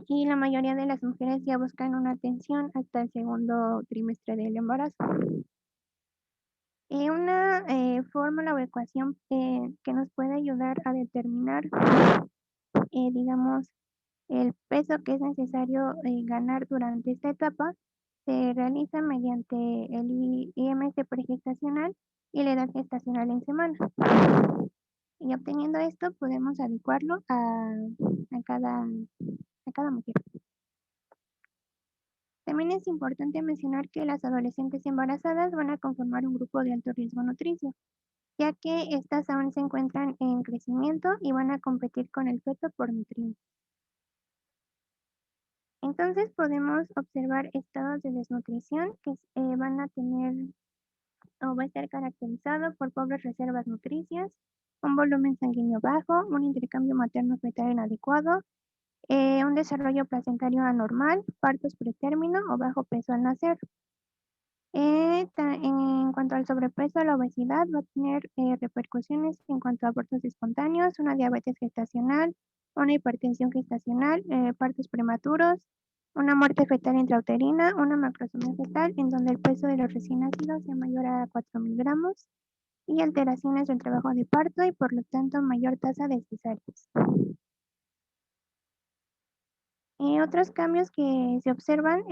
y la mayoría de las mujeres ya buscan una atención hasta el segundo trimestre del embarazo. Una fórmula o ecuación que nos puede ayudar a determinar, digamos, el peso que es necesario ganar durante esta etapa se realiza mediante el IMC pregestacional y la edad gestacional en semanas. Y obteniendo esto podemos adecuarlo a cada mujer. También es importante mencionar que las adolescentes embarazadas van a conformar un grupo de alto riesgo nutricio, ya que estas aún se encuentran en crecimiento y van a competir con el feto por nutrientes. Entonces podemos observar estados de desnutrición que van a tener o va a estar caracterizado por pobres reservas nutricias, un volumen sanguíneo bajo, un intercambio materno-fetal inadecuado, un desarrollo placentario anormal, partos pretérmino o bajo peso al nacer. En cuanto al sobrepeso, la obesidad va a tener repercusiones en cuanto a abortos espontáneos, una diabetes gestacional, una hipertensión gestacional, partos prematuros, una muerte fetal intrauterina, una macrosomía fetal en donde el peso de los recién nacidos sea mayor a 4.000 gramos y alteraciones del trabajo de parto y por lo tanto mayor tasa de cesáreas. Otros cambios que se observan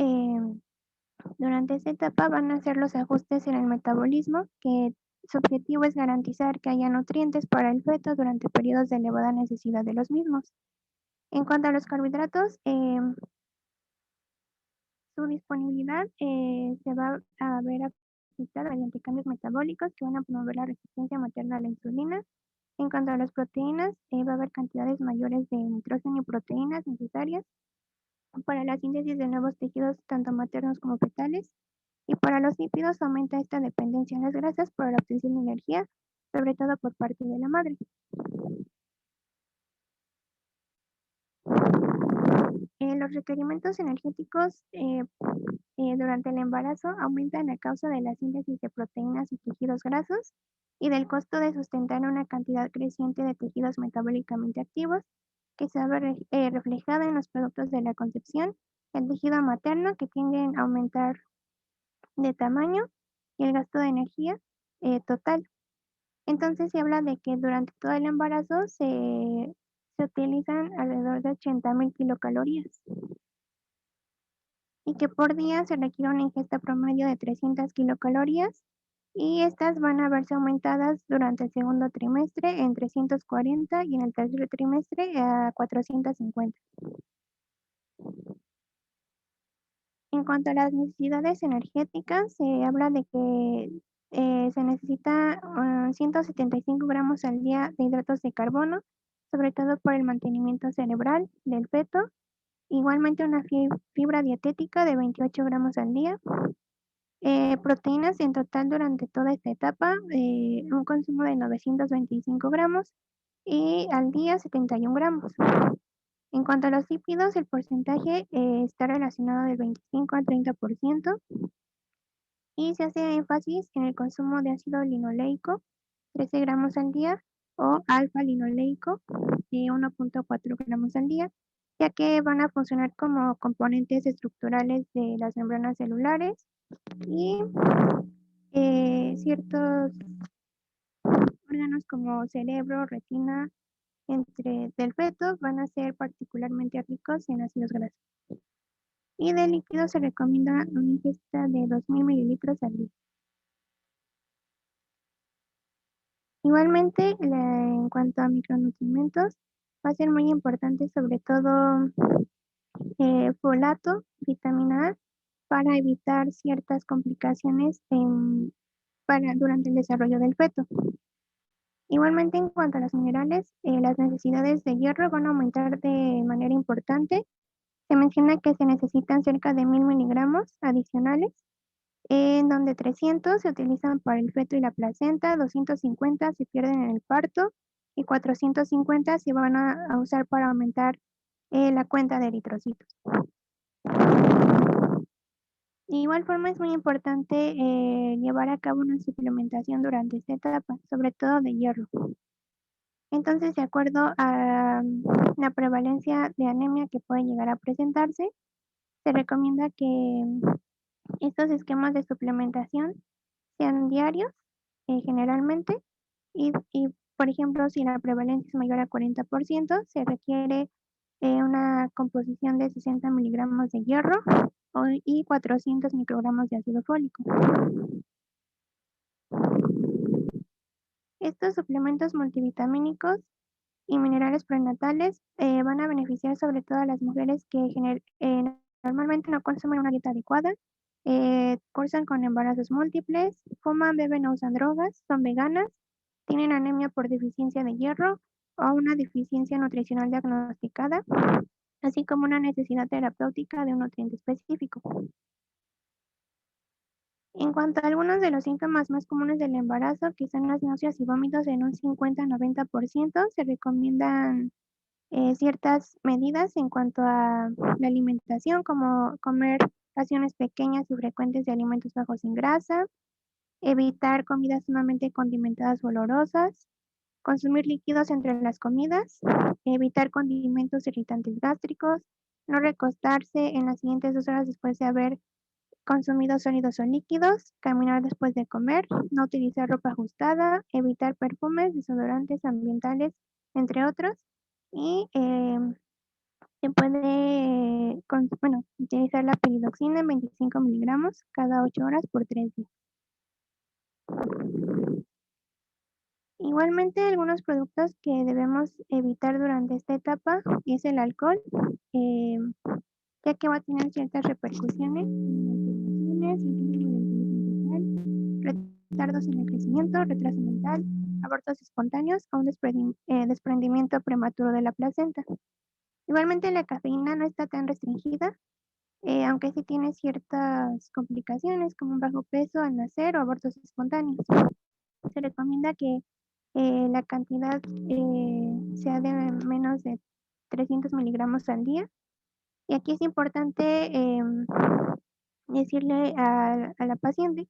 durante esta etapa van a ser los ajustes en el metabolismo, que su objetivo es garantizar que haya nutrientes para el feto durante periodos de elevada necesidad de los mismos. En cuanto a los carbohidratos, su disponibilidad se va a ver afectada mediante cambios metabólicos que van a promover la resistencia materna a la insulina. En cuanto a las proteínas, va a haber cantidades mayores de nitrógeno y proteínas necesarias para la síntesis de nuevos tejidos, tanto maternos como fetales. Y para los lípidos aumenta esta dependencia en las grasas para la obtención de energía, sobre todo por parte de la madre. Los requerimientos energéticos durante el embarazo aumentan a causa de la síntesis de proteínas y tejidos grasos y del costo de sustentar una cantidad creciente de tejidos metabólicamente activos que se ve reflejada en los productos de la concepción, el tejido materno que tienden a aumentar de tamaño y el gasto de energía total. Entonces se habla de que durante todo el embarazo se utilizan alrededor de 80.000 kilocalorías y que por día se requiere una ingesta promedio de 300 kilocalorías y estas van a verse aumentadas durante el segundo trimestre en 340 y en el tercer trimestre a 450. En cuanto a las necesidades energéticas, se habla de que se necesita 175 gramos al día de hidratos de carbono, sobre todo por el mantenimiento cerebral del feto. Igualmente una fibra dietética de 28 gramos al día. Proteínas en total durante toda esta etapa, un consumo de 925 gramos y al día 71 gramos. En cuanto a los lípidos, el porcentaje está relacionado del 25 al 30% y se hace énfasis en el consumo de ácido linoleico, 13 gramos al día, o alfa-linoleico, de 1.4 gramos al día, ya que van a funcionar como componentes estructurales de las membranas celulares y ciertos órganos como cerebro, retina, del feto van a ser particularmente ricos en ácidos grasos. Y de líquido se recomienda una ingesta de 2.000 mililitros al día. Igualmente, en cuanto a micronutrientes, va a ser muy importante sobre todo folato, vitamina A, para evitar ciertas complicaciones durante el desarrollo del feto. Igualmente, en cuanto a los minerales, las necesidades de hierro van a aumentar de manera importante. Se menciona que se necesitan cerca de 1.000 miligramos adicionales, en donde 300 se utilizan para el feto y la placenta, 250 se pierden en el parto y 450 se van a usar para aumentar la cuenta de eritrocitos. De igual forma es muy importante llevar a cabo una suplementación durante esta etapa, sobre todo de hierro. Entonces, de acuerdo a la prevalencia de anemia que puede llegar a presentarse, se recomienda que estos esquemas de suplementación sean diarios, generalmente, y, por ejemplo, si la prevalencia es mayor a 40%, se requiere una composición de 60 miligramos de hierro y 400 microgramos de ácido fólico. Estos suplementos multivitamínicos y minerales prenatales van a beneficiar sobre todo a las mujeres que normalmente no consumen una dieta adecuada, cursan con embarazos múltiples, fuman, beben o usan drogas, son veganas, tienen anemia por deficiencia de hierro o una deficiencia nutricional diagnosticada, así como una necesidad terapéutica de un nutriente específico. En cuanto a algunos de los síntomas más comunes del embarazo, que son las náuseas y vómitos en un 50-90%, se recomiendan ciertas medidas en cuanto a la alimentación, como comer raciones pequeñas y frecuentes de alimentos bajos en grasa, evitar comidas sumamente condimentadas o olorosas, consumir líquidos entre las comidas, evitar condimentos irritantes gástricos, no recostarse en las siguientes 2 horas después de haber consumido sólidos o líquidos, caminar después de comer, no utilizar ropa ajustada, evitar perfumes, desodorantes ambientales, entre otros. Y se puede utilizar la piridoxina en 25 miligramos cada 8 horas por 3 días. Igualmente, algunos productos que debemos evitar durante esta etapa es el alcohol, ya que va a tener ciertas repercusiones en las retardos en el crecimiento, retraso mental, abortos espontáneos o un desprendimiento prematuro de la placenta. Igualmente, la cafeína no está tan restringida, aunque sí tiene ciertas complicaciones como un bajo peso al nacer o abortos espontáneos. Se recomienda que la cantidad sea de menos de 300 miligramos al día. Y aquí es importante decirle a la paciente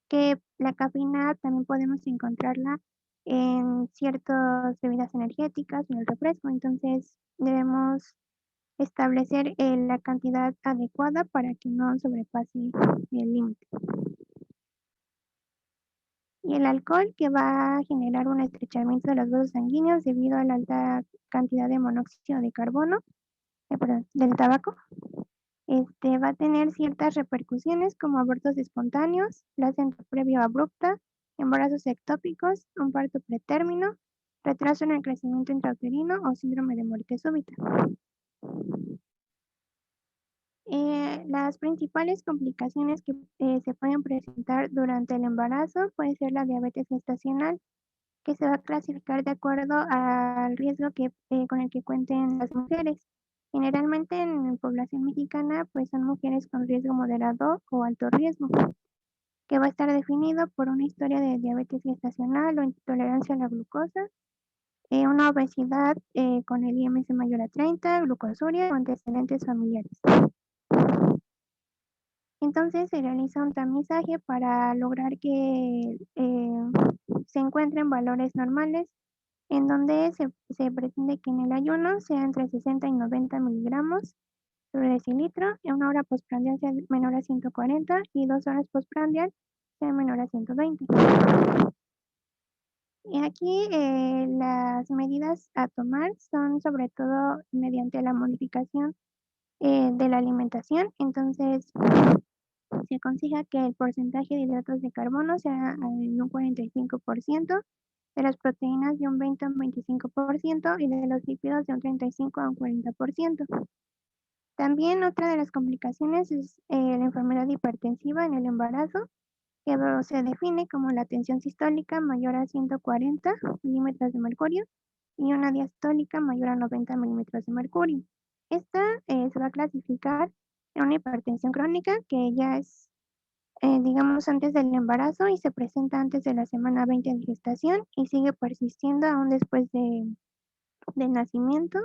que la cafeína también podemos encontrarla en ciertas bebidas energéticas, en el refresco. Entonces debemos establecer la cantidad adecuada para que no sobrepase el límite. Y el alcohol, que va a generar un estrechamiento de los vasos sanguíneos debido a la alta cantidad de monóxido de carbono, del tabaco, va a tener ciertas repercusiones como abortos espontáneos, placenta previo abrupta, embarazos ectópicos, un parto pretérmino, retraso en el crecimiento intrauterino o síndrome de muerte súbita. Las principales complicaciones que se pueden presentar durante el embarazo puede ser la diabetes gestacional, que se va a clasificar de acuerdo al riesgo con el que cuenten las mujeres. Generalmente en la población mexicana pues son mujeres con riesgo moderado o alto riesgo, que va a estar definido por una historia de diabetes gestacional o intolerancia a la glucosa, una obesidad con el IMC mayor a 30, glucosuria o antecedentes familiares. Entonces se realiza un tamizaje para lograr que se encuentren valores normales en donde se pretende que en el ayuno sea entre 60 y 90 miligramos sobre decilitro, en una hora postprandial sea menor a 140 y 2 horas postprandial sea menor a 120. Y aquí las medidas a tomar son sobre todo mediante la modificación de la alimentación. Entonces se aconseja que el porcentaje de hidratos de carbono sea de un 45%, de las proteínas de un 20 a un 25% y de los lípidos de un 35 a un 40%. También otra de las complicaciones es la enfermedad hipertensiva en el embarazo, que se define como la tensión sistólica mayor a 140 milímetros de mercurio y una diastólica mayor a 90 milímetros de mercurio. Esta se va a clasificar en una hipertensión crónica que ya es, digamos, antes del embarazo y se presenta antes de la semana 20 de gestación y sigue persistiendo aún después del nacimiento.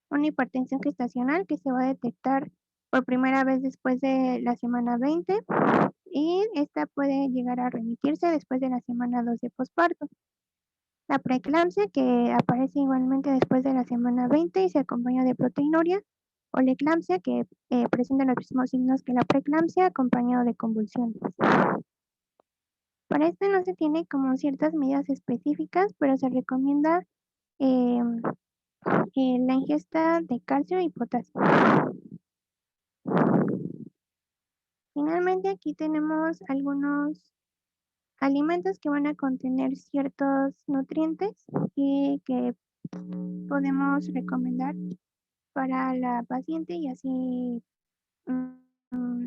Una hipertensión gestacional que se va a detectar por primera vez después de la semana 20 y esta puede llegar a remitirse después de la semana 2 de posparto. La preeclampsia que aparece igualmente después de la semana 20 y se acompaña de proteinuria, o la eclampsia que presenta los mismos signos que la preeclampsia acompañado de convulsiones. Para esto no se tiene como ciertas medidas específicas, pero se recomienda la ingesta de calcio y potasio. Finalmente aquí tenemos algunos alimentos que van a contener ciertos nutrientes y que podemos recomendar para la paciente y así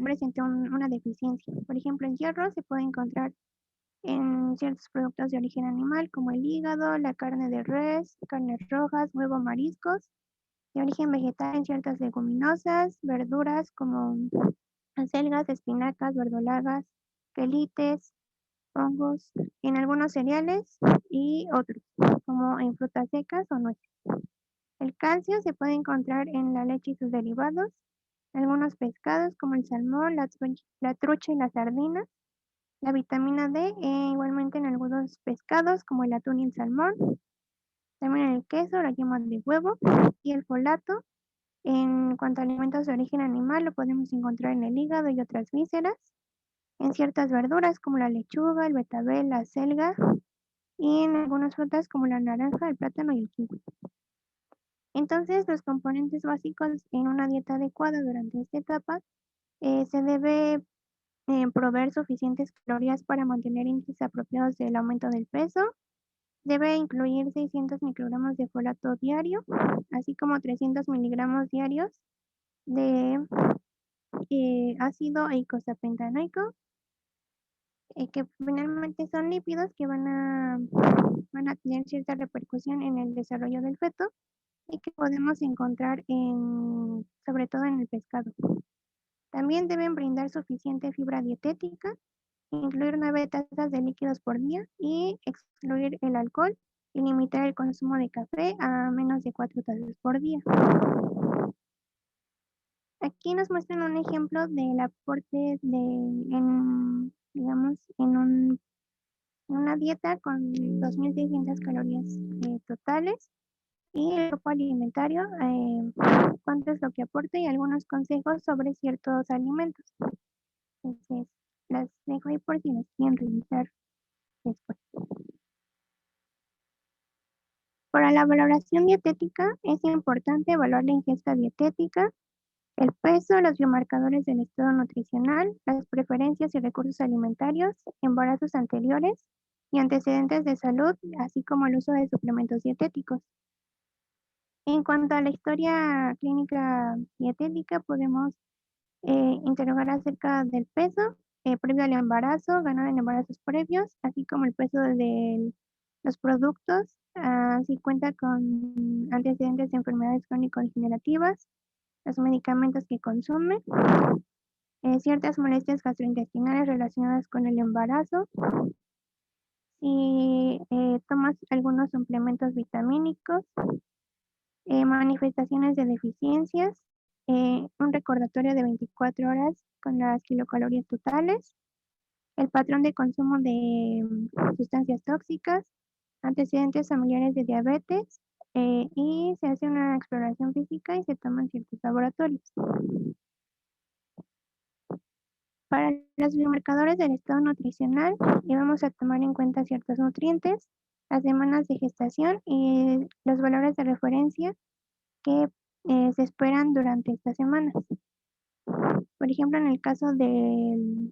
presente una deficiencia. Por ejemplo, el hierro se puede encontrar en ciertos productos de origen animal como el hígado, la carne de res, carnes rojas, huevo, mariscos, de origen vegetal en ciertas leguminosas, verduras como acelgas, espinacas, verdolagas, quelites, hongos, en algunos cereales y otros, como en frutas secas o nueces. El calcio se puede encontrar en la leche y sus derivados, algunos pescados como el salmón, la trucha y la sardina. La vitamina D igualmente en algunos pescados como el atún y el salmón. También en el queso, la yema de huevo y el folato. En cuanto a alimentos de origen animal, lo podemos encontrar en el hígado y otras vísceras, en ciertas verduras como la lechuga, el betabel, la selga y en algunas frutas como la naranja, el plátano y el kiwi. Entonces, los componentes básicos en una dieta adecuada durante esta etapa se debe proveer suficientes calorías para mantener índices apropiados del aumento del peso. Debe incluir 600 microgramos de folato diario, así como 300 miligramos diarios de ácido eicosapentaenoico, que finalmente son lípidos que van a tener cierta repercusión en el desarrollo del feto y que podemos encontrar sobre todo en el pescado. También deben brindar suficiente fibra dietética, incluir 9 tazas de líquidos por día y excluir el alcohol y limitar el consumo de café a menos de 4 tazas por día. Aquí nos muestran un ejemplo del aporte digamos, en una dieta con 2.600 calorías totales y el grupo alimentario, cuánto es lo que aporta y algunos consejos sobre ciertos alimentos. Entonces, las dejo ahí por si nos quieren revisar después. Para la valoración dietética es importante evaluar la ingesta dietética, el peso, los biomarcadores del estado nutricional, las preferencias y recursos alimentarios, embarazos anteriores y antecedentes de salud, así como el uso de suplementos dietéticos. En cuanto a la historia clínica dietética, podemos interrogar acerca del peso previo al embarazo, ganado en embarazos previos, así como el peso de los productos, si cuenta con antecedentes de enfermedades crónico-degenerativas, los medicamentos que consume, ciertas molestias gastrointestinales relacionadas con el embarazo, si tomas algunos suplementos vitamínicos, manifestaciones de deficiencias, un recordatorio de 24 horas con las kilocalorías totales, el patrón de consumo de sustancias tóxicas, antecedentes familiares de diabetes, y se hace una exploración física y se toman ciertos laboratorios. Para los biomarcadores del estado nutricional, vamos a tomar en cuenta ciertos nutrientes, las semanas de gestación y los valores de referencia que se esperan durante estas semanas. Por ejemplo, en el caso del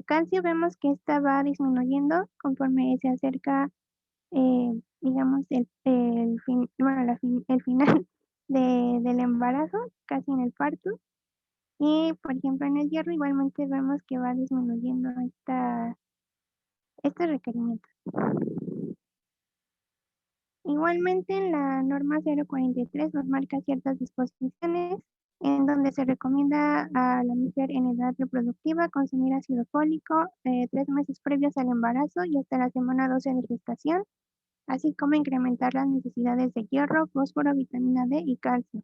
calcio, vemos que esta va disminuyendo conforme se acerca, digamos, el final del embarazo, casi en el parto. Y, por ejemplo, en el hierro igualmente vemos que va disminuyendo estos requerimientos. Igualmente en la norma 043 nos marca ciertas disposiciones en donde se recomienda a la mujer en edad reproductiva consumir ácido fólico 3 meses previos al embarazo y hasta la semana 12 de gestación, así como incrementar las necesidades de hierro, fósforo, vitamina D y calcio.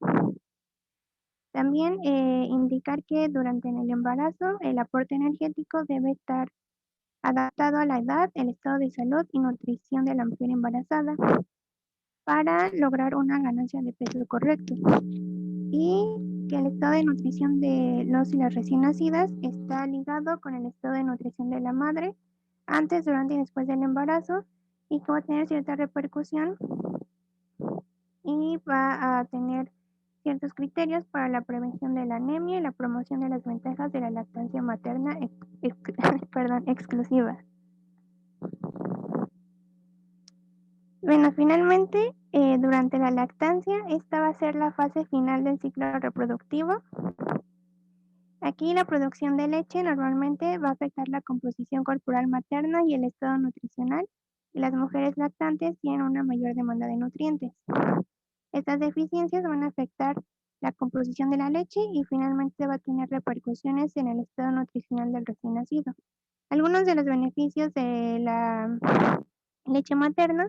También indicar que durante el embarazo el aporte energético debe estar adaptado a la edad, el estado de salud y nutrición de la mujer embarazada para lograr una ganancia de peso correcto. Y que el estado de nutrición de los y las recién nacidas está ligado con el estado de nutrición de la madre antes, durante y después del embarazo, y que va a tener cierta repercusión y va a tener ciertos criterios para la prevención de la anemia y la promoción de las ventajas de la lactancia materna exclusiva. Bueno, finalmente, durante la lactancia, esta va a ser la fase final del ciclo reproductivo. Aquí la producción de leche normalmente va a afectar la composición corporal materna y el estado nutricional, y las mujeres lactantes tienen una mayor demanda de nutrientes. Estas deficiencias van a afectar la composición de la leche y finalmente va a tener repercusiones en el estado nutricional del recién nacido. Algunos de los beneficios de la leche materna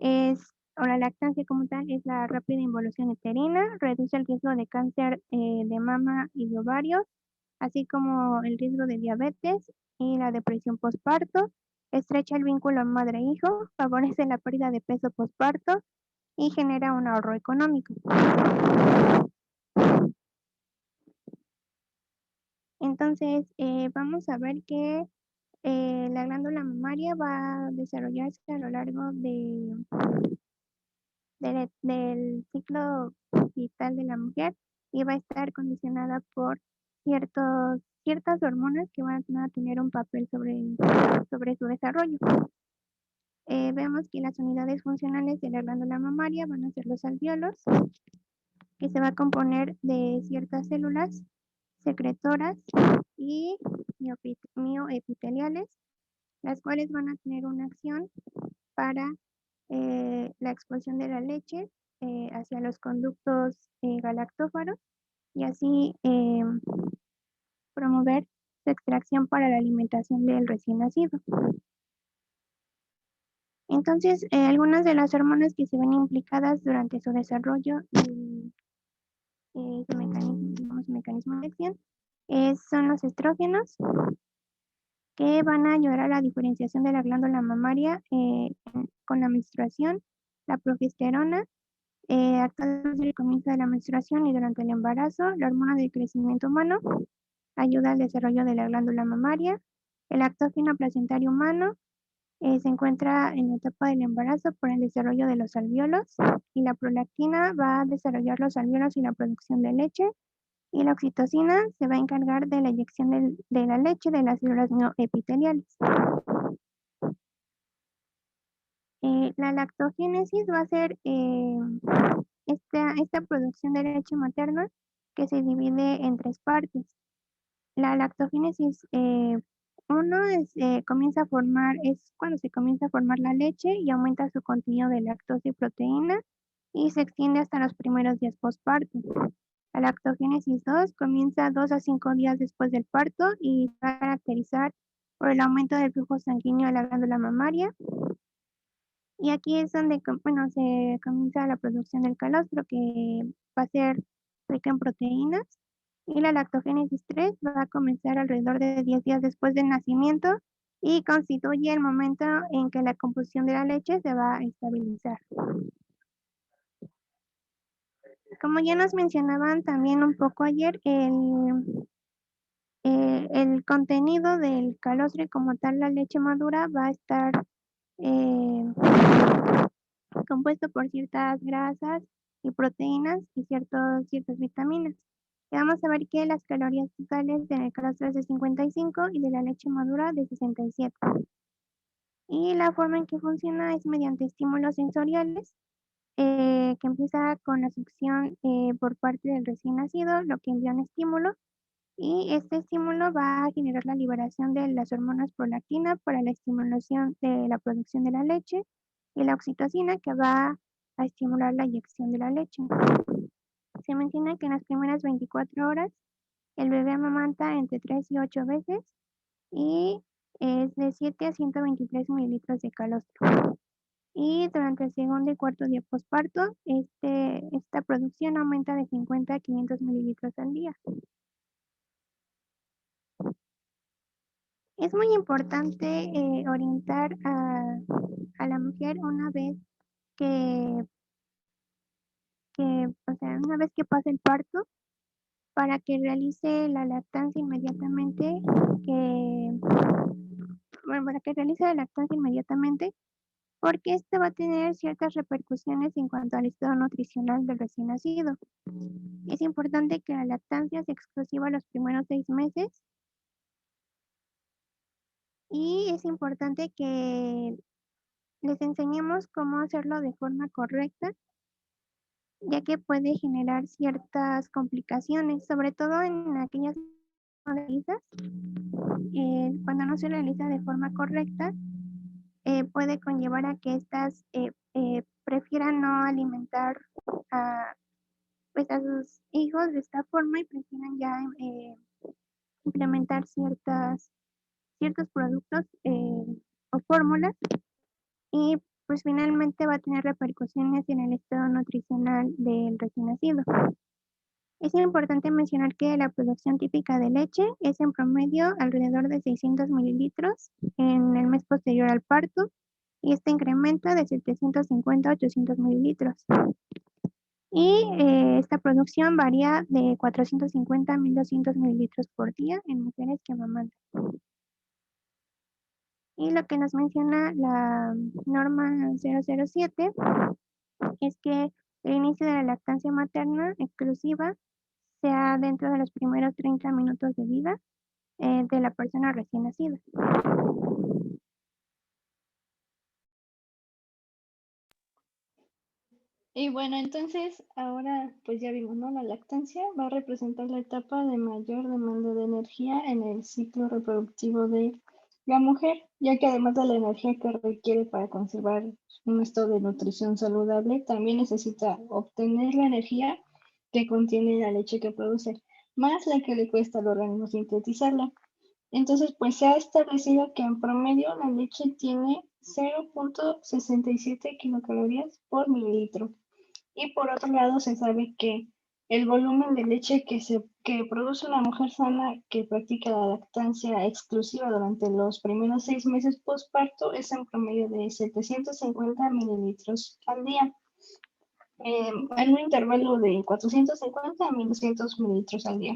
o la lactancia como tal, es la rápida involución uterina, reduce el riesgo de cáncer de mama y de ovarios, así como el riesgo de diabetes y la depresión postparto, estrecha el vínculo madre-hijo, favorece la pérdida de peso postparto y genera un ahorro económico. Entonces, vamos a ver que la glándula mamaria va a desarrollarse a lo largo del ciclo vital de la mujer y va a estar condicionada por ciertas hormonas que van a tener un papel sobre su desarrollo. Vemos que las unidades funcionales de la glándula mamaria van a ser los alvéolos, que se va a componer de ciertas células secretoras y mioepiteliales, las cuales van a tener una acción para la expulsión de la leche hacia los conductos galactófaros y así promover su extracción para la alimentación del recién nacido. Entonces, algunas de las hormonas que se ven implicadas durante su desarrollo y su mecanismo de acción son los estrógenos, que van a ayudar a la diferenciación de la glándula mamaria con la menstruación, la progesterona, actúa desde el comienzo de la menstruación y durante el embarazo, la hormona del crecimiento humano, ayuda al desarrollo de la glándula mamaria, el lactógeno placentario humano, se encuentra en la etapa del embarazo por el desarrollo de los alvéolos, y la prolactina va a desarrollar los alvéolos y la producción de leche, y la oxitocina se va a encargar de la eyección de la leche de las células mioepiteliales. La lactogénesis va a ser esta producción de leche materna que se divide en 3 partes. La lactogénesis 1 es cuando se comienza a formar la leche y aumenta su contenido de lactosa y proteína y se extiende hasta los primeros días postparto. La lactogénesis 2 comienza 2 a 5 días después del parto y va a caracterizar por el aumento del flujo sanguíneo a la glándula mamaria. Y aquí es donde bueno, se comienza la producción del calostro, que va a ser rica en proteínas. Y la lactogénesis 3 va a comenzar alrededor de 10 días después del nacimiento y constituye el momento en que la composición de la leche se va a estabilizar. Como ya nos mencionaban también un poco ayer, el contenido del calostro y como tal la leche madura va a estar compuesto por ciertas grasas y proteínas y ciertas vitaminas. Y vamos a ver que las calorías totales del calostro es de 55 y de la leche madura de 67. Y la forma en que funciona es mediante estímulos sensoriales, que empieza con la succión por parte del recién nacido, lo que envía un estímulo. Y este estímulo va a generar la liberación de las hormonas prolactina para la estimulación de la producción de la leche y la oxitocina que va a estimular la eyección de la leche. Se menciona que en las primeras 24 horas el bebé amamanta entre 3 y 8 veces y es de 7 a 123 mililitros de calostro. Y durante el segundo y cuarto día posparto, esta producción aumenta de 50 a 500 mililitros al día. Es muy importante orientar a la mujer una vez que, una vez que pase el parto, para que realice la lactancia inmediatamente, para que realice la lactancia inmediatamente, porque esto va a tener ciertas repercusiones en cuanto al estado nutricional del recién nacido. Es importante que la lactancia sea exclusiva los primeros 6 meses y es importante que les enseñemos cómo hacerlo de forma correcta, ya que puede generar ciertas complicaciones, sobre todo en aquellas realizas, cuando no se realiza de forma correcta, puede conllevar a que estas prefieran no alimentar a, pues a sus hijos de esta forma y prefieran ya implementar ciertos productos o fórmulas y pues finalmente va a tener repercusiones en el estado nutricional del recién nacido. Es importante mencionar que la producción típica de leche es en promedio alrededor de 600 mililitros en el mes posterior al parto y este incrementa de 750 a 800 mililitros. Y esta producción varía de 450 a 1200 mililitros por día en mujeres que amamantan. Y lo que nos menciona la norma 007 es que el inicio de la lactancia materna exclusiva sea dentro de los primeros 30 minutos de vida de la persona recién nacida. Y bueno, entonces ahora pues ya vimos, ¿no? La lactancia va a representar la etapa de mayor demanda de energía en el ciclo reproductivo de la mujer, ya que además de la energía que requiere para conservar un estado de nutrición saludable, también necesita obtener la energía que contiene la leche que produce, más la que le cuesta al organismo sintetizarla. Entonces, pues se ha establecido que en promedio la leche tiene 0.67 kilocalorías por mililitro. Y por otro lado, se sabe que el volumen de leche que produce una mujer sana que practica la lactancia exclusiva durante los primeros 6 meses postparto es en promedio de 750 mililitros al día, en un intervalo de 450 a 1200 mililitros al día.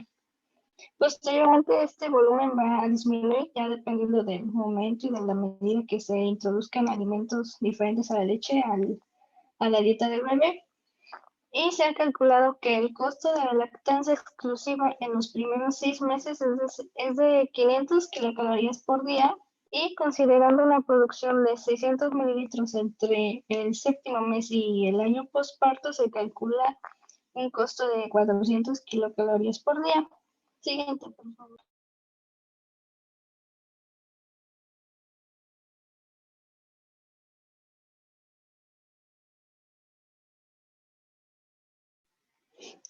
Posteriormente, este volumen va a disminuir ya dependiendo del momento y de la medida que se introduzcan alimentos diferentes a la leche a la dieta del bebé. Y se ha calculado que el costo de la lactancia exclusiva en los primeros 6 meses es de 500 kilocalorías por día y considerando una producción de 600 mililitros entre el séptimo mes y el año postparto, se calcula un costo de 400 kilocalorías por día. Siguiente, por favor.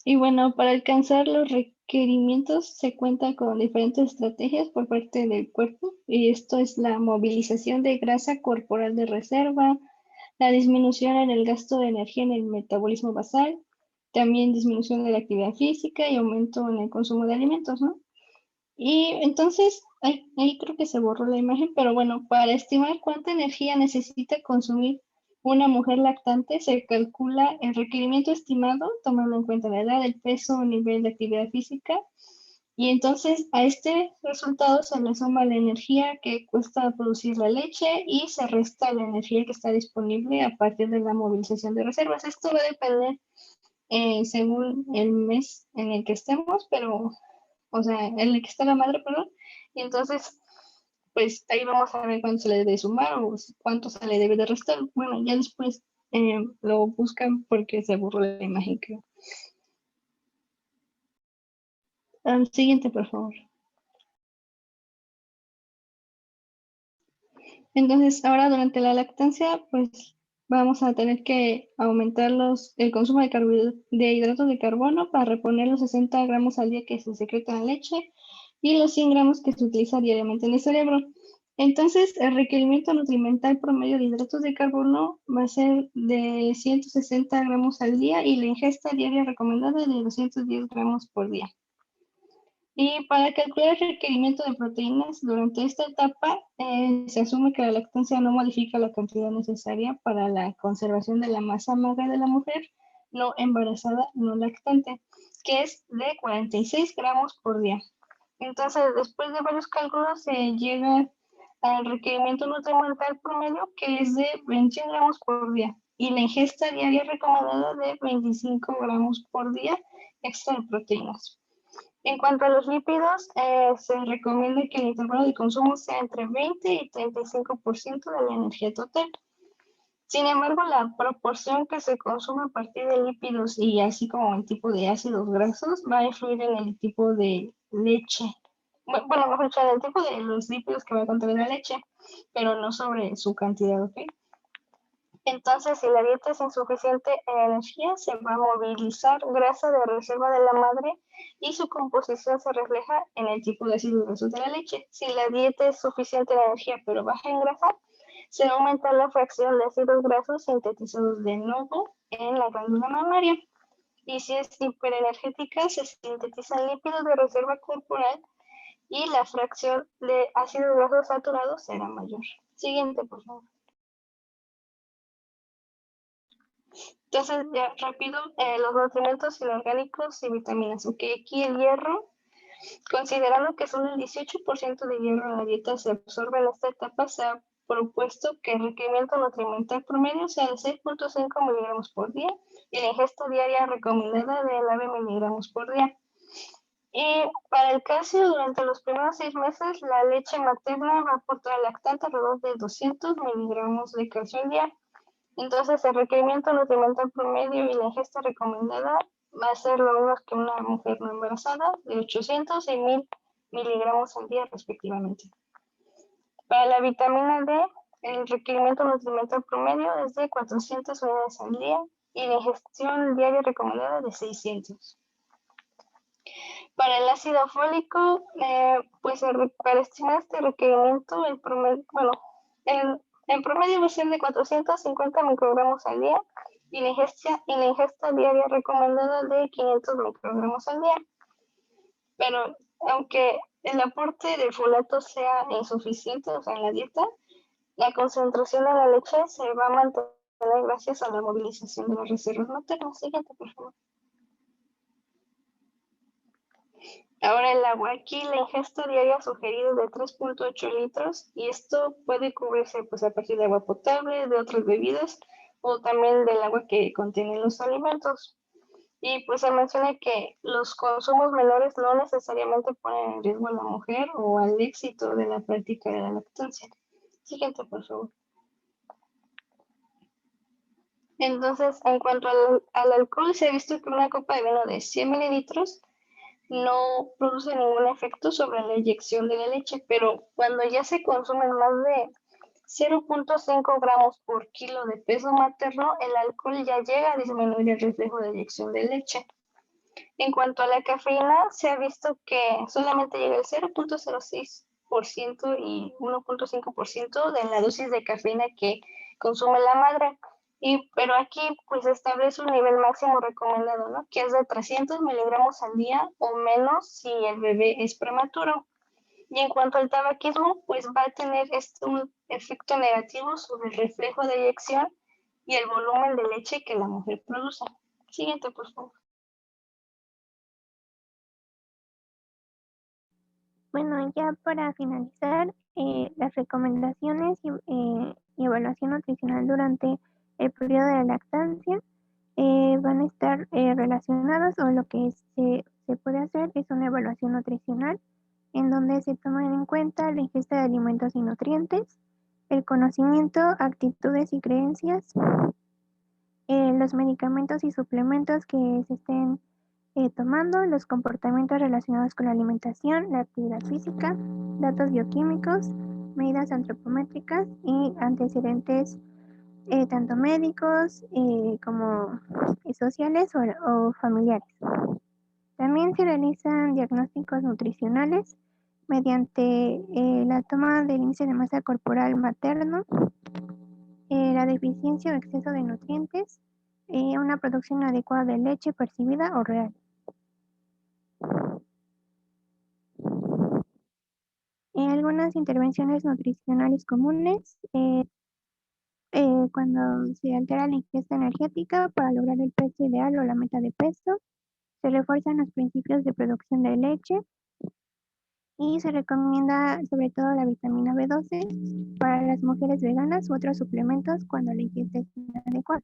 Y bueno, para alcanzar los requerimientos se cuenta con diferentes estrategias por parte del cuerpo, y esto es la movilización de grasa corporal de reserva, la disminución en el gasto de energía en el metabolismo basal, también disminución de la actividad física y aumento en el consumo de alimentos, ¿no? Y entonces, ahí creo que se borró la imagen, pero bueno, para estimar cuánta energía necesita consumir una mujer lactante, se calcula el requerimiento estimado, tomando en cuenta la edad, el peso, el nivel de actividad física, y entonces a este resultado se le suma la energía que cuesta producir la leche y se resta la energía que está disponible a partir de la movilización de reservas. Esto va a depender según el mes en el que estemos, pero, o sea, en el que está la madre, perdón, y entonces, pues ahí vamos a ver cuánto se le debe sumar o cuánto se le debe de restar. Bueno, ya después lo buscan porque se borró la imagen, creo. Siguiente, por favor. Entonces, ahora durante la lactancia, pues vamos a tener que aumentar el consumo de hidratos de carbono para reponer los 60 gramos al día que se secreta en la leche y los 100 gramos que se utiliza diariamente en el cerebro. Entonces, el requerimiento nutrimental promedio de hidratos de carbono va a ser de 160 gramos al día y la ingesta diaria recomendada de 210 gramos por día. Y para calcular el requerimiento de proteínas durante esta etapa, se asume que la lactancia no modifica la cantidad necesaria para la conservación de la masa magra de la mujer no embarazada no lactante, que es de 46 gramos por día. Entonces, después de varios cálculos, se llega al requerimiento nutrimental promedio, que es de 21 gramos por día, y la ingesta diaria recomendada de 25 gramos por día extra de proteínas. En cuanto a los lípidos, se recomienda que el intervalo de consumo sea entre 20 y 35% de la energía total. Sin embargo, la proporción que se consume a partir de lípidos y así como el tipo de ácidos grasos va a influir en el tipo de leche. Bueno, mejor dicho, en el tipo de los lípidos que va a contener la leche, pero no sobre su cantidad, ¿ok? Entonces, si la dieta es insuficiente en energía, se va a movilizar grasa de reserva de la madre y su composición se refleja en el tipo de ácidos grasos de la leche. Si la dieta es suficiente en energía pero baja en grasa, se va a aumentar la fracción de ácidos grasos sintetizados de nuevo en la glándula mamaria. Y si es hiperenergética, se sintetizan lípidos de reserva corporal y la fracción de ácidos grasos saturados será mayor. Siguiente, por favor. Entonces, ya rápido, los nutrimentos inorgánicos y vitaminas. Ok, aquí el hierro, considerando que solo el 18% de hierro en la dieta se absorbe en esta etapa, se ha propuesto que el requerimiento nutrimental promedio sea de 6.5 miligramos por día y la ingesta diaria recomendada de 9 miligramos por día. Y para el calcio, durante los primeros 6 meses, la leche materna va a aportar al lactante alrededor de 200 miligramos de calcio al día. Entonces, el requerimiento nutrimental promedio y la ingesta recomendada va a ser lo mismo que una mujer no embarazada, de 800 y 1000 miligramos al día respectivamente. Para la vitamina D, el requerimiento nutrimental promedio es de 400 unidades al día y la ingestión diaria recomendada de 600. Para el ácido fólico, pues para estimar este requerimiento, el promedio, en promedio va a ser de 450 microgramos al día y la ingesta diaria recomendada de 500 microgramos al día. Pero aunque el aporte de folato sea insuficiente, o sea, en la dieta, la concentración de la leche se va a mantener gracias a la movilización de las reservas maternas. Siguiente, por favor. Ahora el agua, aquí la ingesta diaria sugerida es de 3.8 litros y esto puede cubrirse pues, a partir de agua potable, de otras bebidas o también del agua que contienen los alimentos. Y pues se menciona que los consumos menores no necesariamente ponen en riesgo a la mujer o al éxito de la práctica de la lactancia. Siguiente, por favor. Entonces, en cuanto al alcohol, se ha visto que una copa de vino de 100 mililitros no produce ningún efecto sobre la eyección de la leche, pero cuando ya se consumen más de 0.5 gramos por kilo de peso materno, el alcohol ya llega a disminuir el reflejo de eyección de leche. En cuanto a la cafeína, se ha visto que solamente llega el 0.06% y 1.5% de la dosis de cafeína que consume la madre. Pero aquí pues establece un nivel máximo recomendado, ¿no? Que es de 300 miligramos al día o menos si el bebé es prematuro. Y en cuanto al tabaquismo, pues va a tener un efecto negativo sobre el reflejo de eyección y el volumen de leche que la mujer produce. Siguiente, por favor. Bueno, ya para finalizar, las recomendaciones y evaluación nutricional durante el periodo de lactancia van a estar relacionados, o lo que se puede hacer es una evaluación nutricional en donde se toman en cuenta la ingesta de alimentos y nutrientes, el conocimiento, actitudes y creencias, los medicamentos y suplementos que se estén tomando, los comportamientos relacionados con la alimentación, la actividad física, datos bioquímicos, medidas antropométricas y antecedentes tanto médicos como sociales o familiares. También se realizan diagnósticos nutricionales mediante la toma del índice de masa corporal materno, la deficiencia o exceso de nutrientes, una producción adecuada de leche percibida o real. Algunas intervenciones nutricionales comunes, cuando se altera la ingesta energética para lograr el peso ideal o la meta de peso, se refuerzan los principios de producción de leche y se recomienda sobre todo la vitamina B12 para las mujeres veganas u otros suplementos cuando la ingesta es inadecuada.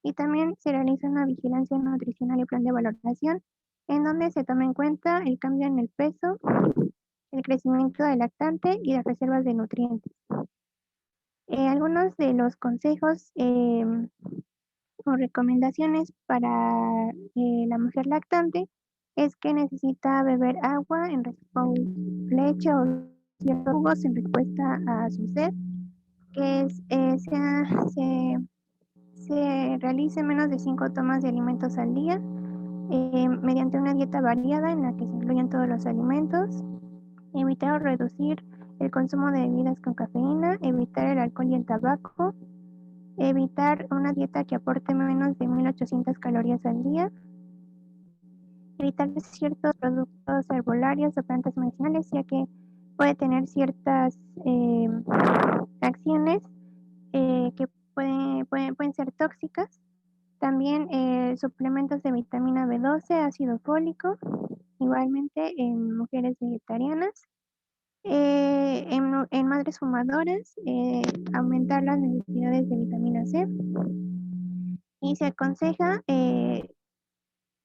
Y también se realiza una vigilancia nutricional y plan de valoración en donde se toma en cuenta el cambio en el peso, el crecimiento del lactante y las reservas de nutrientes. Algunos de los consejos o recomendaciones para la mujer lactante es que necesita beber agua o leche o ciertos jugos en respuesta a su sed, que se realice menos de 5 tomas de alimentos al día mediante una dieta variada en la que se incluyan todos los alimentos, evitar o reducir el consumo de bebidas con cafeína, evitar el alcohol y el tabaco, evitar una dieta que aporte menos de 1800 calorías al día, evitar ciertos productos herbolarios o plantas medicinales, ya que puede tener ciertas acciones que pueden ser tóxicas. También suplementos de vitamina B12, ácido fólico, igualmente en mujeres vegetarianas. En madres fumadoras, aumentar las necesidades de vitamina C. Y se aconseja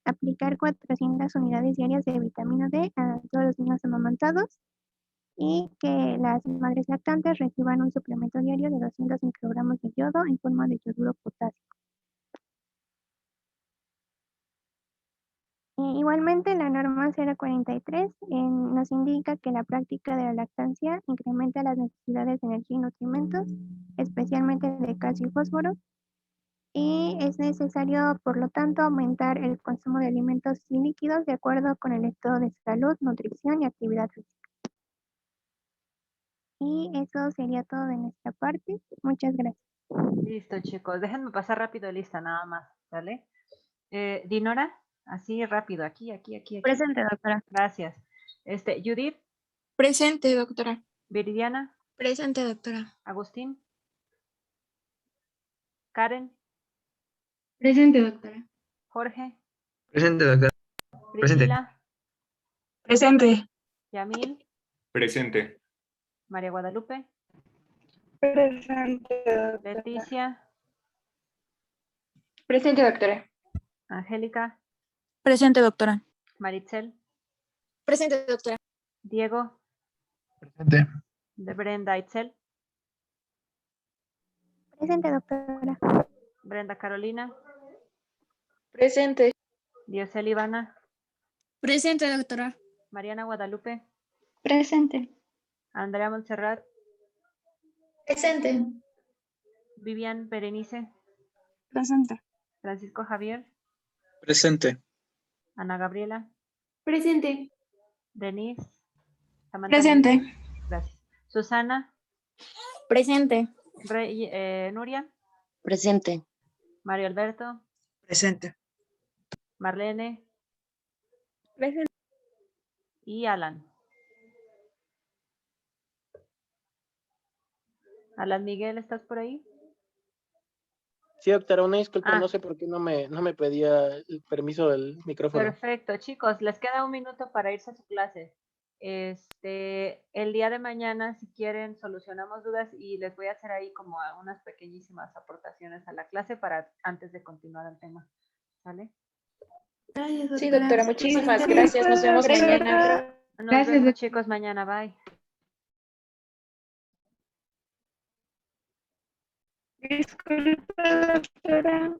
aplicar 400 unidades diarias de vitamina D a todos los niños amamantados y que las madres lactantes reciban un suplemento diario de 200 microgramos de yodo en forma de yoduro potásico. Igualmente, la norma 043 nos indica que la práctica de la lactancia incrementa las necesidades de energía y nutrimentos, especialmente de calcio y fósforo, y es necesario, por lo tanto, aumentar el consumo de alimentos y líquidos de acuerdo con el estado de salud, nutrición y actividad física. Y eso sería todo de nuestra parte. Muchas gracias. Listo, chicos. Déjenme pasar rápido lista nada más, ¿vale? Dinora, así rápido, aquí. Presente, doctora. Gracias. Judith, Presente, doctora. Viridiana, Presente, doctora. Agustín, Karen, Presente, doctora. Jorge, Presente, doctora. Presente. Priscila, Presente. Yamil, Presente. María Guadalupe, Presente, doctora. Leticia, Presente, doctora. Angélica, Presente, doctora. Maritzel, Presente, doctora. Diego, Presente. de Brenda Itzel, Presente, doctora. Brenda Carolina, Presente. Diosel Ivana, Presente, doctora. Mariana Guadalupe, Presente. Andrea Montserrat, Presente. Vivian Berenice, Presente. Francisco Javier, Presente. Ana Gabriela, Presente. Denise, Samantha, Presente. gracias. Susana, Presente. Nuria, Presente. Mario Alberto, Presente. Marlene Presente. y Alan. Alan Miguel, ¿estás por ahí? Sí, doctora, una disculpa, Ah. no sé por qué no me pedía el permiso del micrófono. Perfecto, chicos, les queda un minuto para irse a su clase. El día de mañana, si quieren, solucionamos dudas y les voy a hacer ahí como unas pequeñísimas aportaciones a la clase para antes de continuar el tema. ¿Sale? Sí, doctora, muchísimas gracias. Nos vemos mañana. Nos vemos, chicos, mañana. Bye. Disculpe, doctora.